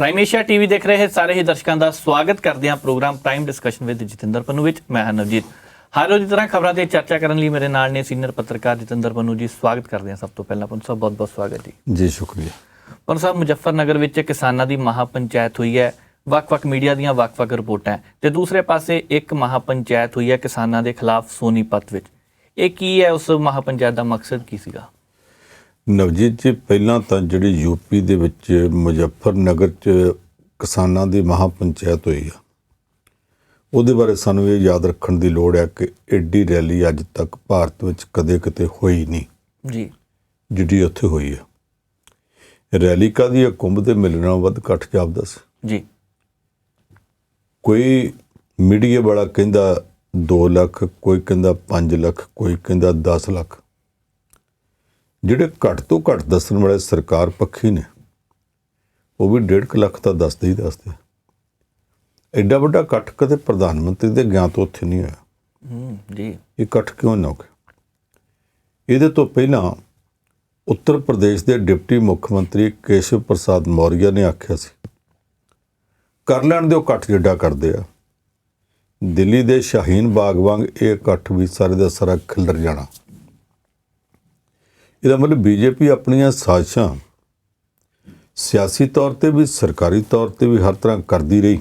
Prime Asia TV ਦੇਖ ਰਹੇ ਸਾਰੇ ਹੀ ਦਰਸ਼ਕਾਂ ਦਾ ਸਵਾਗਤ ਕਰਦੇ ਹਾਂ programme prime discussion with Jatinder Pannu ਵਿੱਚ। ਮੈਂ ਹਾਂ ਨਵਜੀਤ। ਹਰ ਰੋਜ਼ ਦੀ ਤਰ੍ਹਾਂ ਖਬਰਾਂ ਤੇ ਚਰਚਾ ਕਰਨ ਲਈ ਮੇਰੇ ਨਾਲ ਨੇ ਸੀਨੀਅਰ ਪੱਤਰਕਾਰ ਜਤਿੰਦਰ ਪੰਨੂ ਜੀ। ਸਵਾਗਤ ਕਰਦੇ ਹਾਂ। ਸਭ ਤੋਂ ਪਹਿਲਾਂ ਪੰਨੂ ਸਾਹਿਬ ਬਹੁਤ ਬਹੁਤ ਸਵਾਗਤ ਜੀ। ਜੀ ਸ਼ੁਕਰੀਆ। ਪੰਨੂ ਸਾਹਿਬ, ਮੁਜ਼ੱਫਰਨਗਰ ਵਿੱਚ ਕਿਸਾਨਾਂ ਦੀ ਮਹਾਪੰਚਾਇਤ ਹੋਈ ਹੈ। ਵੱਖ-ਵੱਖ ਮੀਡੀਆ ਦੀਆਂ ਵੱਖ-ਵੱਖ ਰਿਪੋਰਟਾਂ ਤੇ ਦੂਸਰੇ ਪਾਸੇ ਇੱਕ ਮਹਾਪੰਚਾਇਤ ਹੋਈ ਹੈ ਕਿਸਾਨਾਂ ਦੇ ਖਿਲਾਫ ਸੋਨੀਪਤ ਵਿੱਚ। ਇਹ ਕੀ ਹੈ? ਉਸ ਮਹਾਪੰਚਾਇਤ ਦਾ ਮਕਸਦ ਕੀ ਸੀਗਾ? ਨਵਜੀਤ ਜੀ, ਪਹਿਲਾਂ ਤਾਂ ਜਿਹੜੀ ਯੂਪੀ ਦੇ ਵਿੱਚ ਮੁਜ਼ੱਫਰਨਗਰ 'ਚ ਕਿਸਾਨਾਂ ਦੀ ਮਹਾਪੰਚਾਇਤ ਹੋਈ ਆ, ਉਹਦੇ ਬਾਰੇ ਸਾਨੂੰ ਇਹ ਯਾਦ ਰੱਖਣ ਦੀ ਲੋੜ ਹੈ ਕਿ ਐਡੀ ਰੈਲੀ ਅੱਜ ਤੱਕ ਭਾਰਤ ਵਿੱਚ ਕਦੇ ਕਿਤੇ ਹੋਈ ਨਹੀਂ ਜੀ, ਜਿਹੜੀ ਉੱਥੇ ਹੋਈ ਆ। ਰੈਲੀ ਕਾਹਦੀ ਆ? ਕੁੰਭ ਦੇ ਮੇਲੇ ਨਾਲੋਂ ਵੱਧ ਇਕੱਠ ਜਾਪਦਾ ਸੀ ਜੀ। ਕੋਈ ਮੀਡੀਆ ਵਾਲਾ ਕਹਿੰਦਾ 2 ਲੱਖ, ਕੋਈ ਕਹਿੰਦਾ 5 ਲੱਖ, ਕੋਈ ਕਹਿੰਦਾ 10 ਲੱਖ। ਜਿਹੜੇ ਘੱਟ ਤੋਂ ਘੱਟ ਦੱਸਣ ਵਾਲੇ ਸਰਕਾਰ ਪੱਖੀ ਨੇ ਉਹ ਵੀ 1.5 ਲੱਖ ਤਾਂ ਦੱਸਦੇ। ਐਡਾ ਵੱਡਾ ਇਕੱਠ ਕਦੇ ਪ੍ਰਧਾਨ ਮੰਤਰੀ ਦੇ ਗਿਆਨ ਤੋਂ ਉੱਥੇ ਨਹੀਂ ਹੋਇਆ ਜੀ। ਇਹ ਇਕੱਠ ਕਿਉਂ ਨਾ ਹੋ ਗਿਆ? ਇਹਦੇ ਤੋਂ ਪਹਿਲਾਂ ਉੱਤਰ ਪ੍ਰਦੇਸ਼ ਦੇ ਡਿਪਟੀ ਮੁੱਖ ਮੰਤਰੀ ਕੇਸ਼ਵ ਪ੍ਰਸਾਦ ਮੌਰਿਆ ਨੇ ਆਖਿਆ ਸੀ ਕਰ ਲੈਣ ਦਿਓ, ਇਕੱਠ ਜਿੱਡਾ ਕਰਦੇ ਆ। ਦਿੱਲੀ ਦੇ ਸ਼ਾਹੀਨ ਬਾਗ ਵਾਂਗ ਇਹ ਇਕੱਠ ਵੀ ਸਾਰੇ ਦਾ ਸਾਰਾ ਖਿਲਰ ਜਾਣਾ। ਇਹਦਾ ਮਤਲਬ ਬੀਜੇਪੀ ਆਪਣੀਆਂ ਸਾਜ਼ਿਸ਼ਾਂ ਸਿਆਸੀ ਤੌਰ ਤੇ ਵੀ ਸਰਕਾਰੀ ਤੌਰ ਤੇ ਵੀ ਹਰ ਤਰ੍ਹਾਂ ਕਰਦੀ ਰਹੀ।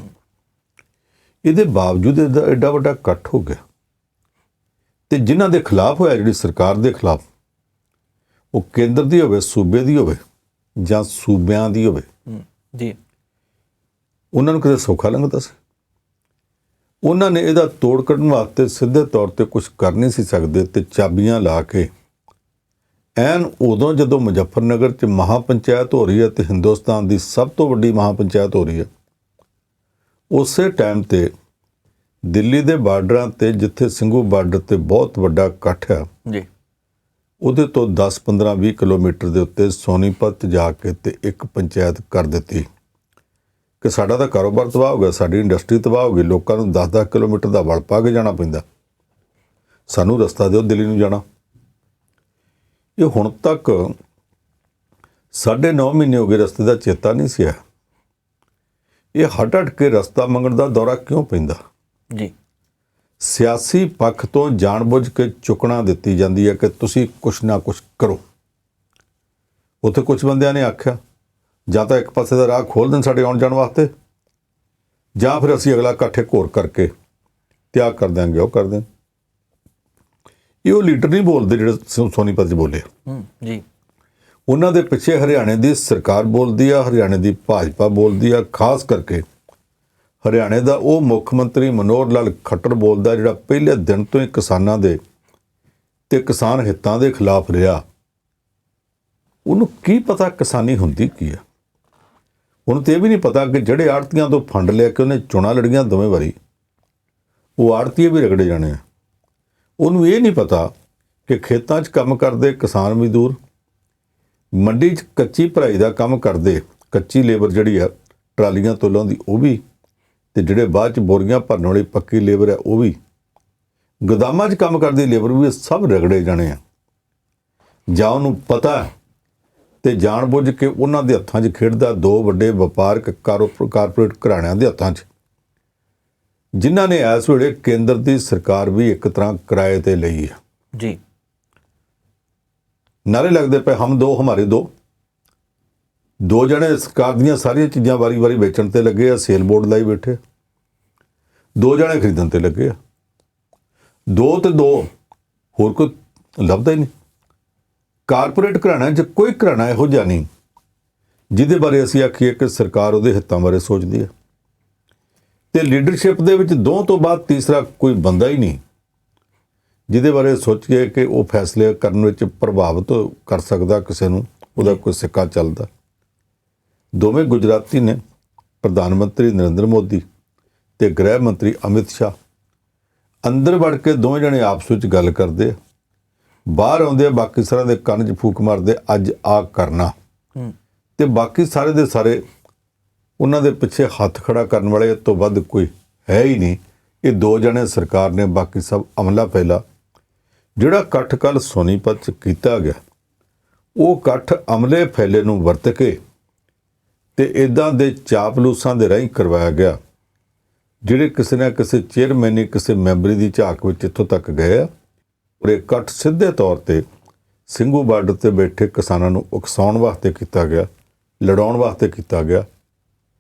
ਇਹਦੇ ਬਾਵਜੂਦ ਇਹਦਾ ਐਡਾ ਵੱਡਾ ਇਕੱਠ ਹੋ ਗਿਆ ਤੇ ਜਿਨ੍ਹਾਂ ਦੇ ਖਿਲਾਫ ਹੋਇਆ, ਜਿਹੜੀ ਸਰਕਾਰ ਦੇ ਖਿਲਾਫ, ਉਹ ਕੇਂਦਰ ਦੀ ਹੋਵੇ, ਸੂਬੇ ਦੀ ਹੋਵੇ ਜਾਂ ਸੂਬਿਆਂ ਦੀ ਹੋਵੇ ਜੀ, ਉਹਨਾਂ ਨੂੰ ਕਿਤੇ ਸੌਖਾ ਲੰਘਦਾ ਸੀ। ਉਹਨਾਂ ਨੇ ਇਹਦਾ ਤੋੜ ਕੱਢਣ ਵਾਸਤੇ ਸਿੱਧੇ ਤੌਰ ਤੇ ਕੁਝ ਕਰ ਨਹੀਂ ਸੀ ਸਕਦੇ ਤੇ ਚਾਬੀਆਂ ਲਾ ਕੇ ਐਨ ਉਦੋਂ ਜਦੋਂ ਮੁਜ਼ੱਫਰਨਗਰ 'ਚ ਮਹਾਪੰਚਾਇਤ ਹੋ ਰਹੀ ਹੈ ਤੇ ਹਿੰਦੁਸਤਾਨ ਦੀ ਸਭ ਤੋਂ ਵੱਡੀ ਮਹਾਪੰਚਾਇਤ ਹੋ ਰਹੀ ਹੈ, ਉਸੇ ਟਾਈਮ ਤੇ ਦਿੱਲੀ ਦੇ ਬਾਰਡਰਾਂ ਤੇ ਜਿੱਥੇ ਸਿੰਘੂ ਬਾਰਡਰ ਤੇ ਬਹੁਤ ਵੱਡਾ ਇਕੱਠ ਹੈ ਜੀ, ਉਹਦੇ ਤੋਂ 10, 15, 20 ਕਿਲੋਮੀਟਰ ਦੇ ਉੱਤੇ ਸੋਨੀਪਤ ਜਾ ਕੇ ਤੇ ਇੱਕ ਪੰਚਾਇਤ ਕਰ ਦਿੱਤੀ ਕਿ ਸਾਡਾ ਤਾਂ ਕਾਰੋਬਾਰ ਤਬਾਹ ਹੋ ਗਿਆ, ਸਾਡੀ ਇੰਡਸਟਰੀ ਤਬਾਹ ਹੋ ਗਈ। ਲੋਕਾਂ ਨੂੰ 10-10 ਕਿਲੋਮੀਟਰ ਦਾ ਵਲ ਪਾ ਕੇ ਜਾਣਾ ਪੈਂਦਾ, ਸਾਨੂੰ ਰਸਤਾ ਦਿਓ ਦਿੱਲੀ ਨੂੰ ਜਾਣਾ। ਇਹ ਹੁਣ ਤੱਕ 9.5 ਮਹੀਨੇ ਹੋ ਗਏ, ਰਸਤੇ ਦਾ ਚੇਤਾ ਨਹੀਂ ਸੀ। ਇਹ ਹਟ ਕੇ ਰਸਤਾ ਮੰਗਣ ਦਾ ਦੌਰਾ ਕਿਉਂ ਪੈਂਦਾ ਜੀ? ਸਿਆਸੀ ਪੱਖ ਤੋਂ ਜਾਣਬੁੱਝ ਕੇ ਚੁੱਕਣਾ ਦਿੱਤੀ ਜਾਂਦੀ ਹੈ ਕਿ ਤੁਸੀਂ ਕੁਛ ਨਾ ਕੁਛ ਕਰੋ। ਉੱਥੇ ਕੁਝ ਬੰਦਿਆਂ ਨੇ ਆਖਿਆ ਜਾਂ ਤਾਂ ਇੱਕ ਪਾਸੇ ਦਾ ਰਾਹ ਖੋਲ੍ਹ ਦੇਣ ਸਾਡੇ ਆਉਣ ਜਾਣ ਵਾਸਤੇ, ਜਾਂ ਫਿਰ ਅਸੀਂ ਅਗਲਾ ਇਕੱਠੇ ਘੋਰ ਕਰਕੇ ਤਿਆਗ ਕਰ ਦਿਆਂਗੇ, ਉਹ ਕਰ ਦੇਣ। ਇਹ ਉਹ ਲੀਡਰ ਨਹੀਂ ਬੋਲਦੇ ਜਿਹੜੇ ਸੋਨੀਪਤ 'ਚ ਬੋਲੇ ਜੀ। ਉਹਨਾਂ ਦੇ ਪਿੱਛੇ ਹਰਿਆਣੇ ਦੀ ਸਰਕਾਰ ਬੋਲਦੀ ਆ, ਹਰਿਆਣੇ ਦੀ ਭਾਜਪਾ ਬੋਲਦੀ ਆ। ਖਾਸ ਕਰਕੇ ਹਰਿਆਣੇ ਦਾ ਉਹ ਮੁੱਖ ਮੰਤਰੀ ਮਨੋਹਰ ਲਾਲ ਖੱਟਰ ਬੋਲਦਾ ਜਿਹੜਾ ਪਹਿਲੇ ਦਿਨ ਤੋਂ ਹੀ ਕਿਸਾਨਾਂ ਦੇ ਤੇ ਕਿਸਾਨ ਹਿੱਤਾਂ ਦੇ ਖਿਲਾਫ ਰਿਹਾ। ਉਹਨੂੰ ਕੀ ਪਤਾ ਕਿਸਾਨੀ ਹੁੰਦੀ ਕੀ ਆ? ਉਹਨੂੰ ਤੇ ਇਹ ਵੀ ਨਹੀਂ ਪਤਾ ਕਿ ਜਿਹੜੇ ਆੜਤੀਆਂ ਤੋਂ ਫੰਡ ਲਿਆ ਕੇ ਉਹਨੇ ਚੋਣਾਂ ਲੜੀਆਂ ਦੋਵੇਂ ਵਾਰੀ, ਉਹ ਆੜਤੀਏ ਵੀ ਰਗੜੇ ਜਾਣੇ ਆ। ਉਹਨੂੰ ਇਹ ਨਹੀਂ ਪਤਾ ਕਿ ਖੇਤਾਂ 'ਚ ਕੰਮ ਕਰਦੇ ਕਿਸਾਨ ਮਜ਼ਦੂਰ, ਮੰਡੀ 'ਚ ਕੱਚੀ ਭਰਾਈ ਦਾ ਕੰਮ ਕਰਦੇ, ਕੱਚੀ ਲੇਬਰ ਜਿਹੜੀ ਆ ਟਰਾਲੀਆਂ ਤੋਂ ਲਾਉਂਦੀ ਉਹ ਵੀ, ਤੇ ਜਿਹੜੇ ਬਾਅਦ 'ਚ ਬੋਰੀਆਂ ਭਰਨ ਵਾਲੀ ਪੱਕੀ ਲੇਬਰ ਹੈ ਉਹ ਵੀ, ਗੋਦਾਮਾਂ 'ਚ ਕੰਮ ਕਰਦੀ ਲੇਬਰ ਵੀ, ਸਭ ਰਗੜੇ ਜਾਣੇ ਆ। ਜਾਂ ਉਹਨੂੰ ਪਤਾ ਤੇ ਜਾਣ ਬੁੱਝ ਕੇ ਉਹਨਾਂ ਦੇ ਹੱਥਾਂ 'ਚ ਖੇਡਦਾ 2 ਵੱਡੇ ਵਪਾਰਕ ਕਾਰਪੋਰੇਟ ਘਰਾਣਿਆਂ ਦੇ ਹੱਥਾਂ 'ਚ, ਜਿਨ੍ਹਾਂ ਨੇ ਇਸ ਵੇਲੇ ਕੇਂਦਰ ਦੀ ਸਰਕਾਰ ਵੀ ਇੱਕ ਤਰ੍ਹਾਂ ਕਿਰਾਏ ਤੇ ਲਈ ਹੈ ਜੀ। ਨਾਰੇ ਲੱਗਦੇ ਪਏ ਹਮ ਦੋ ਹਮਾਰੇ ਦੋ ਜਣੇ ਸਰਕਾਰ ਦੀਆਂ ਸਾਰੀਆਂ ਚੀਜ਼ਾਂ ਵਾਰੀ ਵੇਚਣ ਤੇ ਲੱਗੇ ਆ, ਸੇਲ ਬੋਰਡ ਲਾਈ ਬੈਠੇ। 2 ਜਣੇ ਖਰੀਦਣ ਤੇ ਲੱਗੇ ਆ। 2 ਤੇ 2 ਹੋਰ ਕੋਈ ਲੱਭਦਾ ਹੀ ਨਹੀਂ। ਕਾਰਪੋਰੇਟ ਘਰਾਣਿਆਂ 'ਚ ਕੋਈ ਘਰਾਣਾ ਇਹੋ ਜਿਹਾ ਨਹੀਂ ਜਿਹਦੇ ਬਾਰੇ ਅਸੀਂ ਆਖੀਏ ਕਿ ਸਰਕਾਰ ਉਹਦੇ ਹਿੱਤਾਂ ਬਾਰੇ ਸੋਚਦੀ ਹੈ। ਤੇ ਲੀਡਰਸ਼ਿਪ ਦੇ ਵਿੱਚ 2 ਤੋਂ ਬਾਅਦ ਤੀਸਰਾ ਕੋਈ ਬੰਦਾ ਹੀ ਨਹੀਂ ਜਿਹਦੇ ਬਾਰੇ ਸੋਚੀਏ ਕਿ ਉਹ ਫੈਸਲੇ ਕਰਨ ਵਿੱਚ ਪ੍ਰਭਾਵਿਤ ਕਰ ਸਕਦਾ ਕਿਸੇ ਨੂੰ, ਉਹਦਾ ਕੋਈ ਸਿੱਕਾ ਚੱਲਦਾ। ਦੋਵੇਂ ਗੁਜਰਾਤੀ ਨੇ, ਪ੍ਰਧਾਨ ਮੰਤਰੀ ਨਰਿੰਦਰ ਮੋਦੀ ਤੇ ਗ੍ਰਹਿ ਮੰਤਰੀ ਅਮਿਤ ਸ਼ਾਹ। ਅੰਦਰ ਵੜ ਕੇ ਦੋਵੇਂ ਜਣੇ ਆਪਸ ਵਿੱਚ ਗੱਲ ਕਰਦੇ, ਬਾਹਰ ਆਉਂਦੇ ਆ ਬਾਕੀ ਸਾਰਿਆਂ ਦੇ ਕੰਨ 'ਚ ਫੂਕ ਮਾਰਦੇ, ਅੱਜ ਆ ਕਰਨਾ। ਤੇ ਬਾਕੀ ਸਾਰੇ ਦੇ ਸਾਰੇ ਉਹਨਾਂ ਦੇ ਪਿੱਛੇ ਹੱਥ ਖੜਾ ਕਰਨ ਵਾਲੇ ਤੋਂ ਵੱਧ ਕੋਈ ਹੈ ਹੀ ਨਹੀਂ। ਇਹ 2 ਜਣੇ ਸਰਕਾਰ ਨੇ, ਬਾਕੀ ਸਭ ਅਮਲਾ ਪਹਿਲਾ। ਜਿਹੜਾ ਇਕੱਠ ਕੱਲ੍ਹ ਸੋਨੀਪਤ 'ਚ ਕੀਤਾ ਗਿਆ, ਉਹ ਇਕੱਠ ਅਮਲੇ ਫੈਲੇ ਨੂੰ ਵਰਤ ਕੇ ਤੇ ਇਦਾਂ ਦੇ ਚਾਪਲੂਸਾਂ ਦੇ ਰਾਹੀਂ ਕਰਵਾਇਆ ਗਿਆ, ਜਿਹੜੇ ਕਿਸੇ ਨਾ ਕਿਸੇ ਚੇਅਰਮੈਨੀ ਕਿਸੇ ਮੈਂਬਰੀ ਦੀ ਝਾਕ ਵਿੱਚ ਇੱਥੋਂ ਤੱਕ ਗਏ ਆ। ਔਰ ਇਹ ਕੱਟ ਸਿੱਧੇ ਤੌਰ ਤੇ ਸਿੰਘੂ ਬਾਰਡਰ ਤੇ ਬੈਠੇ ਕਿਸਾਨਾਂ ਨੂੰ ਉਕਸਾਉਣ ਵਾਸਤੇ ਕੀਤਾ ਗਿਆ, ਲੜਾਉਣ ਵਾਸਤੇ ਕੀਤਾ ਗਿਆ।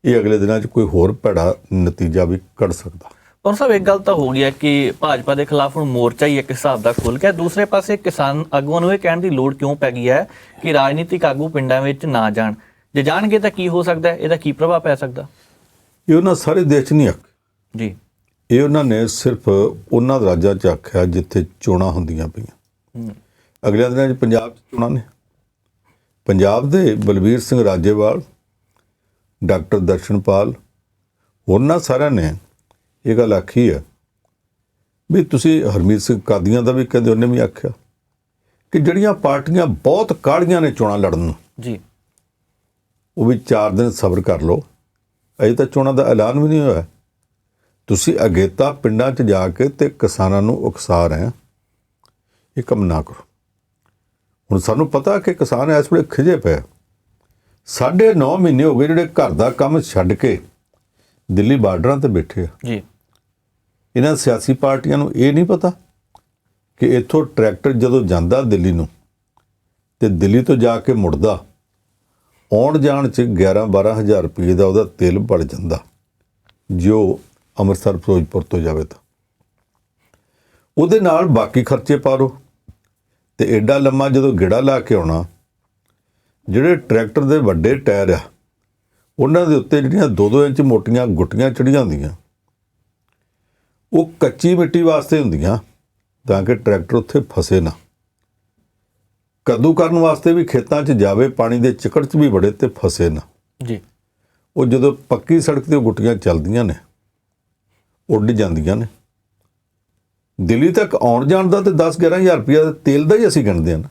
ਇਹ ਅਗਲੇ ਦਿਨਾਂ 'ਚ ਕੋਈ ਹੋਰ ਭੈੜਾ ਨਤੀਜਾ ਵੀ ਕੱਢ ਸਕਦਾ। ਪਰ ਸਾਹਿਬ ਇੱਕ ਗੱਲ ਤਾਂ ਹੋ ਗਈ ਹੈ ਕਿ ਭਾਜਪਾ ਦੇ ਖਿਲਾਫ ਹੁਣ ਮੋਰਚਾ ਹੀ ਇੱਕ ਹਿਸਾਬ ਦਾ ਖੁੱਲ ਗਿਆ। ਦੂਸਰੇ ਪਾਸੇ ਕਿਸਾਨ ਆਗੂਆਂ ਨੂੰ ਇਹ ਕਹਿਣ ਦੀ ਲੋੜ ਕਿਉਂ ਪੈ ਗਈ ਹੈ ਕਿ ਰਾਜਨੀਤਿਕ ਆਗੂ ਪਿੰਡਾਂ ਵਿੱਚ ਨਾ ਜਾਣ? ਜੇ ਜਾਣਗੇ ਤਾਂ ਕੀ ਹੋ ਸਕਦਾ ਹੈ? ਇਹਦਾ ਕੀ ਪ੍ਰਭਾਵ ਪੈ ਸਕਦਾ? ਇਹ ਉਹਨਾਂ ਸਾਰੇ ਦੇਸ਼ 'ਚ ਨਹੀਂ ਆਖਿਆ ਜੀ, ਇਹ ਉਹਨਾਂ ਨੇ ਸਿਰਫ ਉਹਨਾਂ ਰਾਜਾਂ 'ਚ ਆਖਿਆ ਜਿੱਥੇ ਚੋਣਾਂ ਹੁੰਦੀਆਂ ਪਈਆਂ। ਅਗਲੇ ਦਿਨਾਂ 'ਚ ਪੰਜਾਬ 'ਚ ਚੋਣਾਂ ਨੇ। ਪੰਜਾਬ ਦੇ ਬਲਬੀਰ ਸਿੰਘ ਰਾਜੇਵਾਲ, ਡਾਕਟਰ ਦਰਸ਼ਨਪਾਲ, ਉਹਨਾਂ ਸਾਰਿਆਂ ਨੇ ਇਹ ਗੱਲ ਆਖੀ ਹੈ ਵੀ ਤੁਸੀਂ ਹਰਮੀਤ ਸਿੰਘ ਕਾਦੀਆਂ ਦਾ ਵੀ ਕਹਿੰਦੇ, ਉਹਨੇ ਵੀ ਆਖਿਆ ਕਿ ਜਿਹੜੀਆਂ ਪਾਰਟੀਆਂ ਬਹੁਤ ਕਾਹਲੀਆਂ ਨੇ ਚੋਣਾਂ ਲੜਨ ਨੂੰ, ਜੀ, ਉਹ ਵੀ 4 ਦਿਨ ਸਬਰ ਕਰ ਲਓ, ਅਜੇ ਤਾਂ ਚੋਣਾਂ ਦਾ ਐਲਾਨ ਵੀ ਨਹੀਂ ਹੋਇਆ। ਤੁਸੀਂ ਅਗੇਤਾ ਪਿੰਡਾਂ 'ਚ ਜਾ ਕੇ ਤੇ ਕਿਸਾਨਾਂ ਨੂੰ ਉਕਸਾ ਰਹੇ ਆ, ਇਹ ਕੰਮ ਨਾ ਕਰੋ। ਹੁਣ ਸਾਨੂੰ ਪਤਾ ਕਿ ਕਿਸਾਨ ਇਸ ਵੇਲੇ ਖਿਜੇ ਪਏ। 9.5 ਮਹੀਨੇ ਹੋ ਗਏ ਜਿਹੜੇ ਘਰ ਦਾ ਕੰਮ ਛੱਡ ਕੇ ਦਿੱਲੀ ਬਾਰਡਰਾਂ ਤੇ ਬੈਠੇ ਆ। ਜੀ, ਇਹਨਾਂ ਸਿਆਸੀ ਪਾਰਟੀਆਂ ਨੂੰ ਇਹ ਨਹੀਂ ਪਤਾ ਕਿ ਇੱਥੋਂ ਟਰੈਕਟਰ ਜਦੋਂ ਜਾਂਦਾ ਦਿੱਲੀ ਨੂੰ ਤੇ ਦਿੱਲੀ ਤੋਂ ਜਾ ਕੇ ਮੁੜਦਾ, ਆਉਣ ਜਾਣ 'ਚ 11-12 ਹਜ਼ਾਰ ਰੁਪਏ ਦਾ ਉਹਦਾ ਤੇਲ ਬਣ ਜਾਂਦਾ, ਜੋ ਅੰਮ੍ਰਿਤਸਰ ਫਿਰੋਜ਼ਪੁਰ ਤੋਂ ਜਾਵੇ ਤਾਂ ਉਹਦੇ ਨਾਲ ਬਾਕੀ ਖਰਚੇ ਪਾ ਲਓ। ਤੇ ਐਡਾ ਲੰਮਾ ਜਦੋਂ ਗੇੜਾ ਲਾ ਕੇ ਆਉਣਾ, ਜਿਹੜੇ ਟਰੈਕਟਰ ਦੇ ਵੱਡੇ ਟਾਇਰ ਆ ਉਹਨਾਂ ਦੇ ਉੱਤੇ ਜਿਹੜੀਆਂ 2-2 ਇੰਚ ਮੋਟੀਆਂ ਗੁੱਟੀਆਂ ਚੜੀਆਂ ਹੁੰਦੀਆਂ, ਉਹ ਕੱਚੀ ਮਿੱਟੀ ਵਾਸਤੇ ਹੁੰਦੀਆਂ ਤਾਂ ਕਿ ਟਰੈਕਟਰ ਉੱਥੇ ਫਸੇ ਨਾ। ਕੱਦੂ ਕਰਨ ਵਾਸਤੇ ਵੀ ਖੇਤਾਂ 'ਚ ਜਾਵੇ, ਪਾਣੀ ਦੇ ਚਿੱਕੜ 'ਚ ਵੀ ਵੜੇ ਤੇ ਫਸੇ ਨਾ। ਜੀ, ਉਹ ਜਦੋਂ ਪੱਕੀ ਸੜਕ ਤੇ ਉਹ ਗੁੱਟੀਆਂ ਚੱਲਦੀਆਂ ਨੇ, ਉੱਡ ਜਾਂਦੀਆਂ ਨੇ। ਦਿੱਲੀ ਤੱਕ ਆਉਣ ਜਾਣ ਦਾ ਤੇ 10-11 ਹਜ਼ਾਰ ਰੁਪਇਆ ਦੇ ਤੇਲ ਦਾ ਹੀ ਅਸੀਂ ਗਿਣਦੇ ਹਾਂ।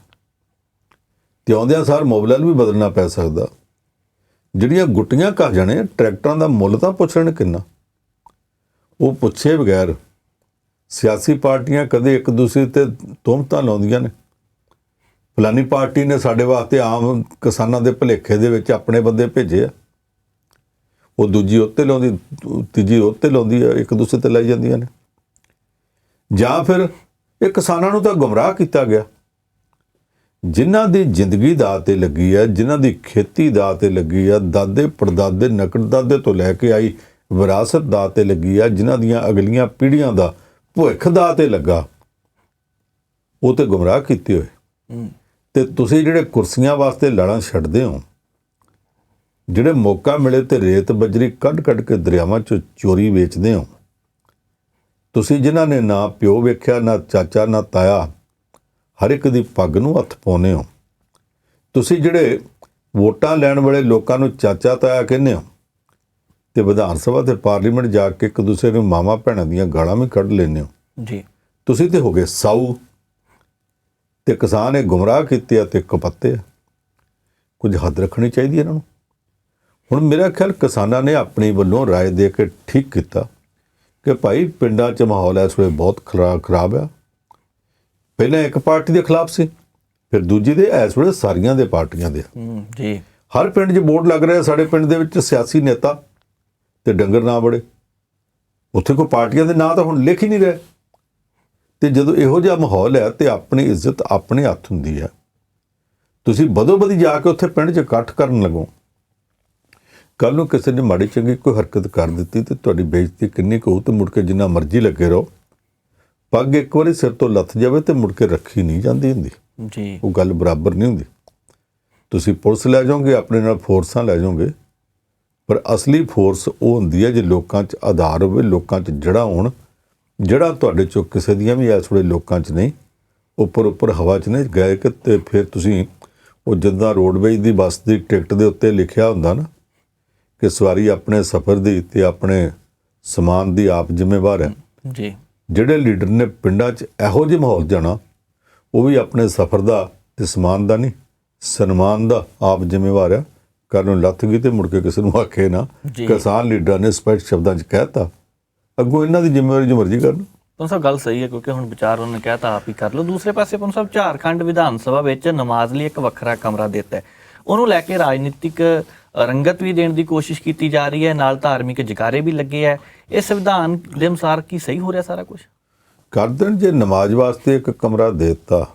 ਤੇ ਆਉਂਦਿਆਂ ਸਾਰ ਮੋਬਿਲ ਵੀ ਬਦਲਣਾ ਪੈ ਸਕਦਾ। ਜਿਹੜੀਆਂ ਗੁੱਟੀਆਂ ਘਸ ਜਾਣੇ, ਟਰੈਕਟਰਾਂ ਦਾ ਮੁੱਲ ਤਾਂ ਪੁੱਛਣ ਕਿੰਨਾ, ਉਹ ਪੁੱਛੇ ਬਗੈਰ ਸਿਆਸੀ ਪਾਰਟੀਆਂ ਕਦੇ ਇੱਕ ਦੂਸਰੇ ਤੇ ਤੁਹਮਤਾਂ ਲਾਉਂਦੀਆਂ ਨੇ। ਫਲਾਨੀ ਪਾਰਟੀ ਨੇ ਸਾਡੇ ਵਾਸਤੇ ਆਮ ਕਿਸਾਨਾਂ ਦੇ ਭੁਲੇਖੇ ਦੇ ਵਿੱਚ ਆਪਣੇ ਬੰਦੇ ਭੇਜੇ ਆ, ਉਹ ਦੂਜੀ ਉੱਤੇ ਲਾਉਂਦੀ, ਤੀਜੀ ਉੱਤੇ ਲਾਉਂਦੀ ਆ, ਇੱਕ ਦੂਸਰੇ ਤੇ ਲਾਈ ਜਾਂਦੀਆਂ ਨੇ। ਜਾਂ ਫਿਰ ਇਹ ਕਿਸਾਨਾਂ ਨੂੰ ਤਾਂ ਗੁੰਮਰਾਹ ਕੀਤਾ ਗਿਆ। ਜਿਨ੍ਹਾਂ ਦੀ ਜ਼ਿੰਦਗੀ ਦਾਅ ਤੇ ਲੱਗੀ ਆ, ਜਿਨ੍ਹਾਂ ਦੀ ਖੇਤੀ ਦਾਅ ਤੇ ਲੱਗੀ ਆ, ਦਾਦੇ ਪੜਦਾਦੇ ਨਕੜਦਾਦੇ ਤੋਂ ਲੈ ਕੇ ਆਈ ਵਿਰਾਸਤ ਦਾਅ ਤੇ ਲੱਗੀ ਆ, ਜਿਨ੍ਹਾਂ ਦੀਆਂ ਅਗਲੀਆਂ ਪੀੜ੍ਹੀਆਂ ਦਾ ਭਵਿੱਖ ਦਾਅ ਤੇ ਲੱਗਾ, ਉਹ ਤੇ ਗੁੰਮਰਾਹ ਕੀਤੇ ਹੋਏ। ਤੇ ਤੁਸੀਂ ਜਿਹੜੇ ਕੁਰਸੀਆਂ ਵਾਸਤੇ ਲੜਾਂ ਛੱਡਦੇ ਹੋ, ਜਿਹੜੇ ਮੌਕਾ ਮਿਲੇ ਤੇ ਰੇਤ ਬਜਰੀ ਕੱਢ ਕੇ ਦਰਿਆਵਾਂ 'ਚ ਚੋਰੀ ਵੇਚਦੇ ਹੋ, ਤੁਸੀਂ ਜਿਨ੍ਹਾਂ ਨੇ ਨਾ ਪਿਓ ਵੇਖਿਆ, ਨਾ ਚਾਚਾ, ਨਾ ਤਾਇਆ, ਹਰ ਇੱਕ ਦੀ ਪੱਗ ਨੂੰ ਹੱਥ ਪਾਉਂਦੇ ਹੋ, ਤੁਸੀਂ ਜਿਹੜੇ ਵੋਟਾਂ ਲੈਣ ਵਾਲੇ ਲੋਕਾਂ ਨੂੰ ਚਾਚਾ ਤਾਇਆ ਕਹਿੰਦੇ ਹੋ ਤੇ ਵਿਧਾਨ ਸਭਾ ਤੇ ਪਾਰਲੀਮੈਂਟ ਜਾ ਕੇ ਇੱਕ ਦੂਸਰੇ ਨੂੰ ਮਾਵਾਂ ਭੈਣਾਂ ਦੀਆਂ ਗਾਲਾਂ ਵੀ ਕੱਢ ਲੈਂਦੇ ਹੋ, ਜੀ, ਤੁਸੀਂ ਤੇ ਹੋ ਗਏ ਸਾਊ। ਤੇ ਕਿਸਾਨ ਇਹ ਗੁੰਮਰਾਹ ਕੀਤੇ ਆ ਤੇ ਕਪੱਤੇ ਆ। ਕੁਝ ਹੱਦ ਰੱਖਣੀ ਚਾਹੀਦੀ ਇਹਨਾਂ ਨੂੰ। ਹੁਣ ਮੇਰਾ ਖਿਆਲ ਕਿਸਾਨਾਂ ਨੇ ਆਪਣੀ ਵੱਲੋਂ ਰਾਏ ਦੇ ਕੇ ਠੀਕ ਕੀਤਾ ਕਿ ਭਾਈ ਪਿੰਡਾਂ 'ਚ ਮਾਹੌਲ ਇਸ ਵੇਲੇ ਬਹੁਤ ਖਰਾਬ ਆ। ਪਹਿਲਾਂ ਇੱਕ ਪਾਰਟੀ ਦੇ ਖਿਲਾਫ ਸੀ, ਫਿਰ ਦੂਜੀ ਦੇ, ਇਸ ਵੇਲੇ ਸਾਰੀਆਂ ਦੇ ਪਾਰਟੀਆਂ ਦੇ। ਜੀ, ਹਰ ਪਿੰਡ 'ਚ ਬੋਰਡ ਲੱਗ ਰਿਹਾ, ਸਾਡੇ ਪਿੰਡ ਦੇ ਵਿੱਚ ਸਿਆਸੀ ਨੇਤਾ ਤੇ ਡੰਗਰ ਨਾ ਬੜੇ, ਉੱਥੇ ਕੋਈ ਪਾਰਟੀਆਂ ਦੇ ਨਾਂ ਤਾਂ ਹੁਣ ਲਿਖ ਹੀ ਨਹੀਂ ਰਹੇ। ਤੇ ਜਦੋਂ ਇਹੋ ਜਿਹਾ ਮਾਹੌਲ ਹੈ ਤੇ ਆਪਣੀ ਇੱਜ਼ਤ ਆਪਣੇ ਹੱਥ ਹੁੰਦੀ ਹੈ। ਤੁਸੀਂ ਬਦੋ-ਬਦੀ ਜਾ ਕੇ ਉੱਥੇ ਪਿੰਡ 'ਚ ਇਕੱਠ ਕਰਨ ਲੱਗੋ, ਕੱਲ੍ਹ ਨੂੰ ਕਿਸੇ ਨੇ ਮਾੜੀ ਚੰਗੀ ਕੋਈ ਹਰਕਤ ਕਰ ਦਿੱਤੀ ਤੇ ਤੁਹਾਡੀ ਬੇਇੱਜ਼ਤੀ ਕਿੰਨੀ ਕੁ ਹੋਊ। ਤੇ ਮੁੜ ਕੇ ਜਿੰਨਾ ਮਰਜ਼ੀ ਲੱਗੇ ਰਹੋ, ਪੱਗ ਇੱਕ ਵਾਰੀ ਸਿਰ ਤੋਂ ਲੱਥ ਜਾਵੇ ਤੇ ਮੁੜ ਕੇ ਰੱਖੀ ਨਹੀਂ ਜਾਂਦੀ ਹੁੰਦੀ। ਜੀ, ਉਹ ਗੱਲ ਬਰਾਬਰ ਨਹੀਂ ਹੁੰਦੀ। ਤੁਸੀਂ ਪੁਲਿਸ ਲੈ ਜਾਓਗੇ, ਆਪਣੇ ਨਾਲ ਫੋਰਸਾਂ ਲੈ ਜਾਓਗੇ, ਪਰ ਅਸਲੀ ਫੋਰਸ ਉਹ ਹੁੰਦੀ ਹੈ ਜੇ ਲੋਕਾਂ 'ਚ ਆਧਾਰ ਹੋਵੇ, ਲੋਕਾਂ 'ਚ ਜੜ੍ਹਾਂ ਹੋਣ। ਜੜ੍ਹਾਂ ਤੁਹਾਡੇ 'ਚੋਂ ਕਿਸੇ ਦੀਆਂ ਵੀ ਇਸ ਵੇਲੇ ਲੋਕਾਂ 'ਚ ਨਹੀਂ, ਉੱਪਰ ਹਵਾ 'ਚ ਨਹੀਂ ਗਏ ਕਿ ਤੇ ਫਿਰ ਤੁਸੀਂ ਉਹ ਜਿੱਦਾਂ ਰੋਡਵੇਜ਼ ਦੀ ਬੱਸ ਦੀ ਟਿਕਟ ਦੇ ਉੱਤੇ ਲਿਖਿਆ ਹੁੰਦਾ ਨਾ ਕਿ ਸਵਾਰੀ ਆਪਣੇ ਸਫ਼ਰ ਦੀ ਤੇ ਆਪਣੇ ਸਮਾਨ ਦੀ ਆਪ ਜ਼ਿੰਮੇਵਾਰ ਹੈ। ਜੀ, ਜਿਹੜੇ ਲੀਡਰ ਨੇ ਪਿੰਡਾਂ 'ਚ ਇਹੋ ਜਿਹੇ ਮਾਹੌਲ ਜਾਣਾ, ਉਹ ਵੀ ਆਪਣੇ ਸਫ਼ਰ ਦਾ ਤੇ ਸਮਾਨ ਦਾ ਨਹੀਂ, ਸਨਮਾਨ ਦਾ ਆਪ ਜ਼ਿੰਮੇਵਾਰ ਹੈ। ਕੱਲ੍ਹ ਨੂੰ ਲੱਥ ਗਈ ਤੇ ਮੁੜ ਕੇ ਕਿਸੇ ਨੂੰ ਆਖੇ ਨਾ। ਕਿਸਾਨ ਲੀਡਰਾਂ ਨੇ ਸਪਸ਼ਟ ਸ਼ਬਦਾਂ 'ਚ ਕਹਿ ਤਾ, ਅੱਗੋਂ ਇਹਨਾਂ ਦੀ ਜ਼ਿੰਮੇਵਾਰੀ ਜੋ ਮਰਜ਼ੀ ਕਰਨ। ਪੰਨ ਸਾਹਿਬ ਗੱਲ ਸਹੀ ਹੈ, ਕਿਉਂਕਿ ਹੁਣ ਵਿਚਾਰ ਉਹਨਾਂ ਨੇ ਕਹਿਤਾ ਆਪ ਹੀ ਕਰ ਲਓ। ਦੂਸਰੇ ਪਾਸੇ ਪੰਨ ਸਾਹਿਬ ਝਾਰਖੰਡ ਵਿਧਾਨ ਸਭਾ ਵਿੱਚ ਨਮਾਜ਼ ਲਈ ਇੱਕ ਵੱਖਰਾ ਕਮਰਾ ਦਿੱਤਾ ਹੈ, ਉਹਨੂੰ ਲੈ ਕੇ ਰਾਜਨੀਤਿਕ ਰੰਗਤ ਵੀ ਦੇਣ ਦੀ ਕੋਸ਼ਿਸ਼ ਕੀਤੀ ਜਾ ਰਹੀ ਹੈ, ਨਾਲ ਧਾਰਮਿਕ ਜਕਾਰੇ ਵੀ ਲੱਗੇ ਹੈ। ਇਹ ਸੰਵਿਧਾਨ ਦੇ ਅਨੁਸਾਰ ਕੀ ਸਹੀ ਹੋ ਰਿਹਾ ਸਾਰਾ ਕੁਝ? ਕਰ ਦੇਣ, ਜੇ ਨਮਾਜ਼ ਵਾਸਤੇ ਇੱਕ ਕਮਰਾ ਦੇ ਦਿੱਤਾ,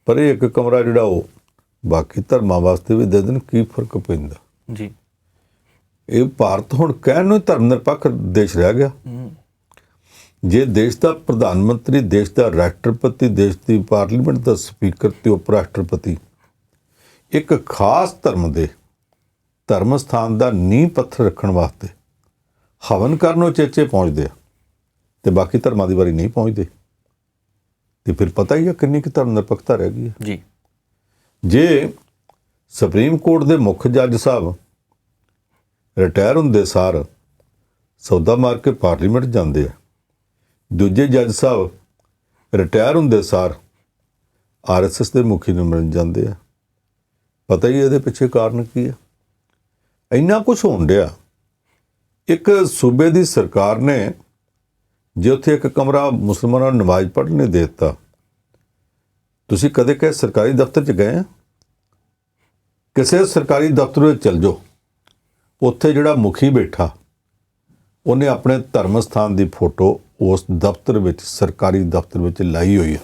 ਪਰ ਇਹ ਇੱਕ ਕਮਰਾ ਜਿਹੜਾ ਉਹ ਬਾਕੀ ਧਰਮਾਂ ਵਾਸਤੇ ਵੀ ਦੇ ਦੇਣ, ਕੀ ਫਰਕ ਪੈਂਦਾ ਜੀ? ਇਹ ਭਾਰਤ ਹੁਣ ਕਹਿਣ ਨੂੰ ਧਰਮ ਨਿਰਪੱਖ ਦੇਸ਼ ਰਹਿ ਗਿਆ। ਜੇ ਦੇਸ਼ ਦਾ ਪ੍ਰਧਾਨ ਮੰਤਰੀ, ਦੇਸ਼ ਦਾ ਰਾਸ਼ਟਰਪਤੀ, ਦੇਸ਼ ਦੀ ਪਾਰਲੀਮੈਂਟ ਦਾ ਸਪੀਕਰ ਤੇ ਉਪ ਰਾਸ਼ਟਰਪਤੀ ਇੱਕ ਖਾਸ ਧਰਮ ਦੇ ਧਰਮ ਸਥਾਨ ਦਾ ਨੀਂਹ ਪੱਥਰ ਰੱਖਣ ਵਾਸਤੇ ਹਵਨ ਕਰਨ ਨੂੰ ਚੇਚੇ ਪਹੁੰਚਦੇ ਆ ਤੇ ਬਾਕੀ ਧਰਮਾਂ ਦੀ ਵਾਰੀ ਨਹੀਂ ਪਹੁੰਚਦੇ, ਤੇ ਫਿਰ ਪਤਾ ਹੀ ਆ ਕਿੰਨੀ ਕੁ ਧਰਮ ਨਿਰਪੱਖਤਾ ਰਹਿ ਗਈ ਹੈ ਜੀ। ਜੇ ਸੁਪਰੀਮ ਕੋਰਟ ਦੇ ਮੁੱਖ ਜੱਜ ਸਾਹਿਬ ਰਿਟਾਇਰ ਹੁੰਦੇ ਸਾਰ ਸੌਦਾ ਮਾਰ ਕੇ ਪਾਰਲੀਮੈਂਟ ਜਾਂਦੇ ਆ, ਦੂਜੇ ਜੱਜ ਸਾਹਿਬ ਰਿਟਾਇਰ ਹੁੰਦੇ ਸਾਰ ਆਰਐਸਐਸ ਦੇ ਮੁਖੀ ਨੂੰ ਮਿਲਣ ਜਾਂਦੇ ਆ, ਪਤਾ ਹੀ ਇਹਦੇ ਪਿੱਛੇ ਕਾਰਨ ਕੀ ਹੈ। ਇੰਨਾ ਕੁਝ ਹੋਣ ਡਿਆ। ਇੱਕ ਸੂਬੇ ਦੀ ਸਰਕਾਰ ਨੇ ਜੇ ਉੱਥੇ ਇੱਕ ਕਮਰਾ ਮੁਸਲਮਾਨਾਂ ਨੂੰ ਨਮਾਜ਼ ਪੜ੍ਹਨ ਨਹੀਂ ਦੇ ਦਿੱਤਾ, ਤੁਸੀਂ ਕਦੇ ਕਿਸੇ ਸਰਕਾਰੀ ਦਫ਼ਤਰ 'ਚ ਗਏ ਆ? ਕਿਸੇ ਸਰਕਾਰੀ ਦਫ਼ਤਰ ਵਿੱਚ ਚਲ ਜਾਓ, ਉੱਥੇ ਜਿਹੜਾ ਮੁਖੀ ਬੈਠਾ ਉਹਨੇ ਆਪਣੇ ਧਰਮ ਸਥਾਨ ਦੀ ਫੋਟੋ ਉਸ ਦਫ਼ਤਰ ਵਿੱਚ, ਸਰਕਾਰੀ ਦਫ਼ਤਰ ਵਿੱਚ ਲਾਈ ਹੋਈ ਹੈ,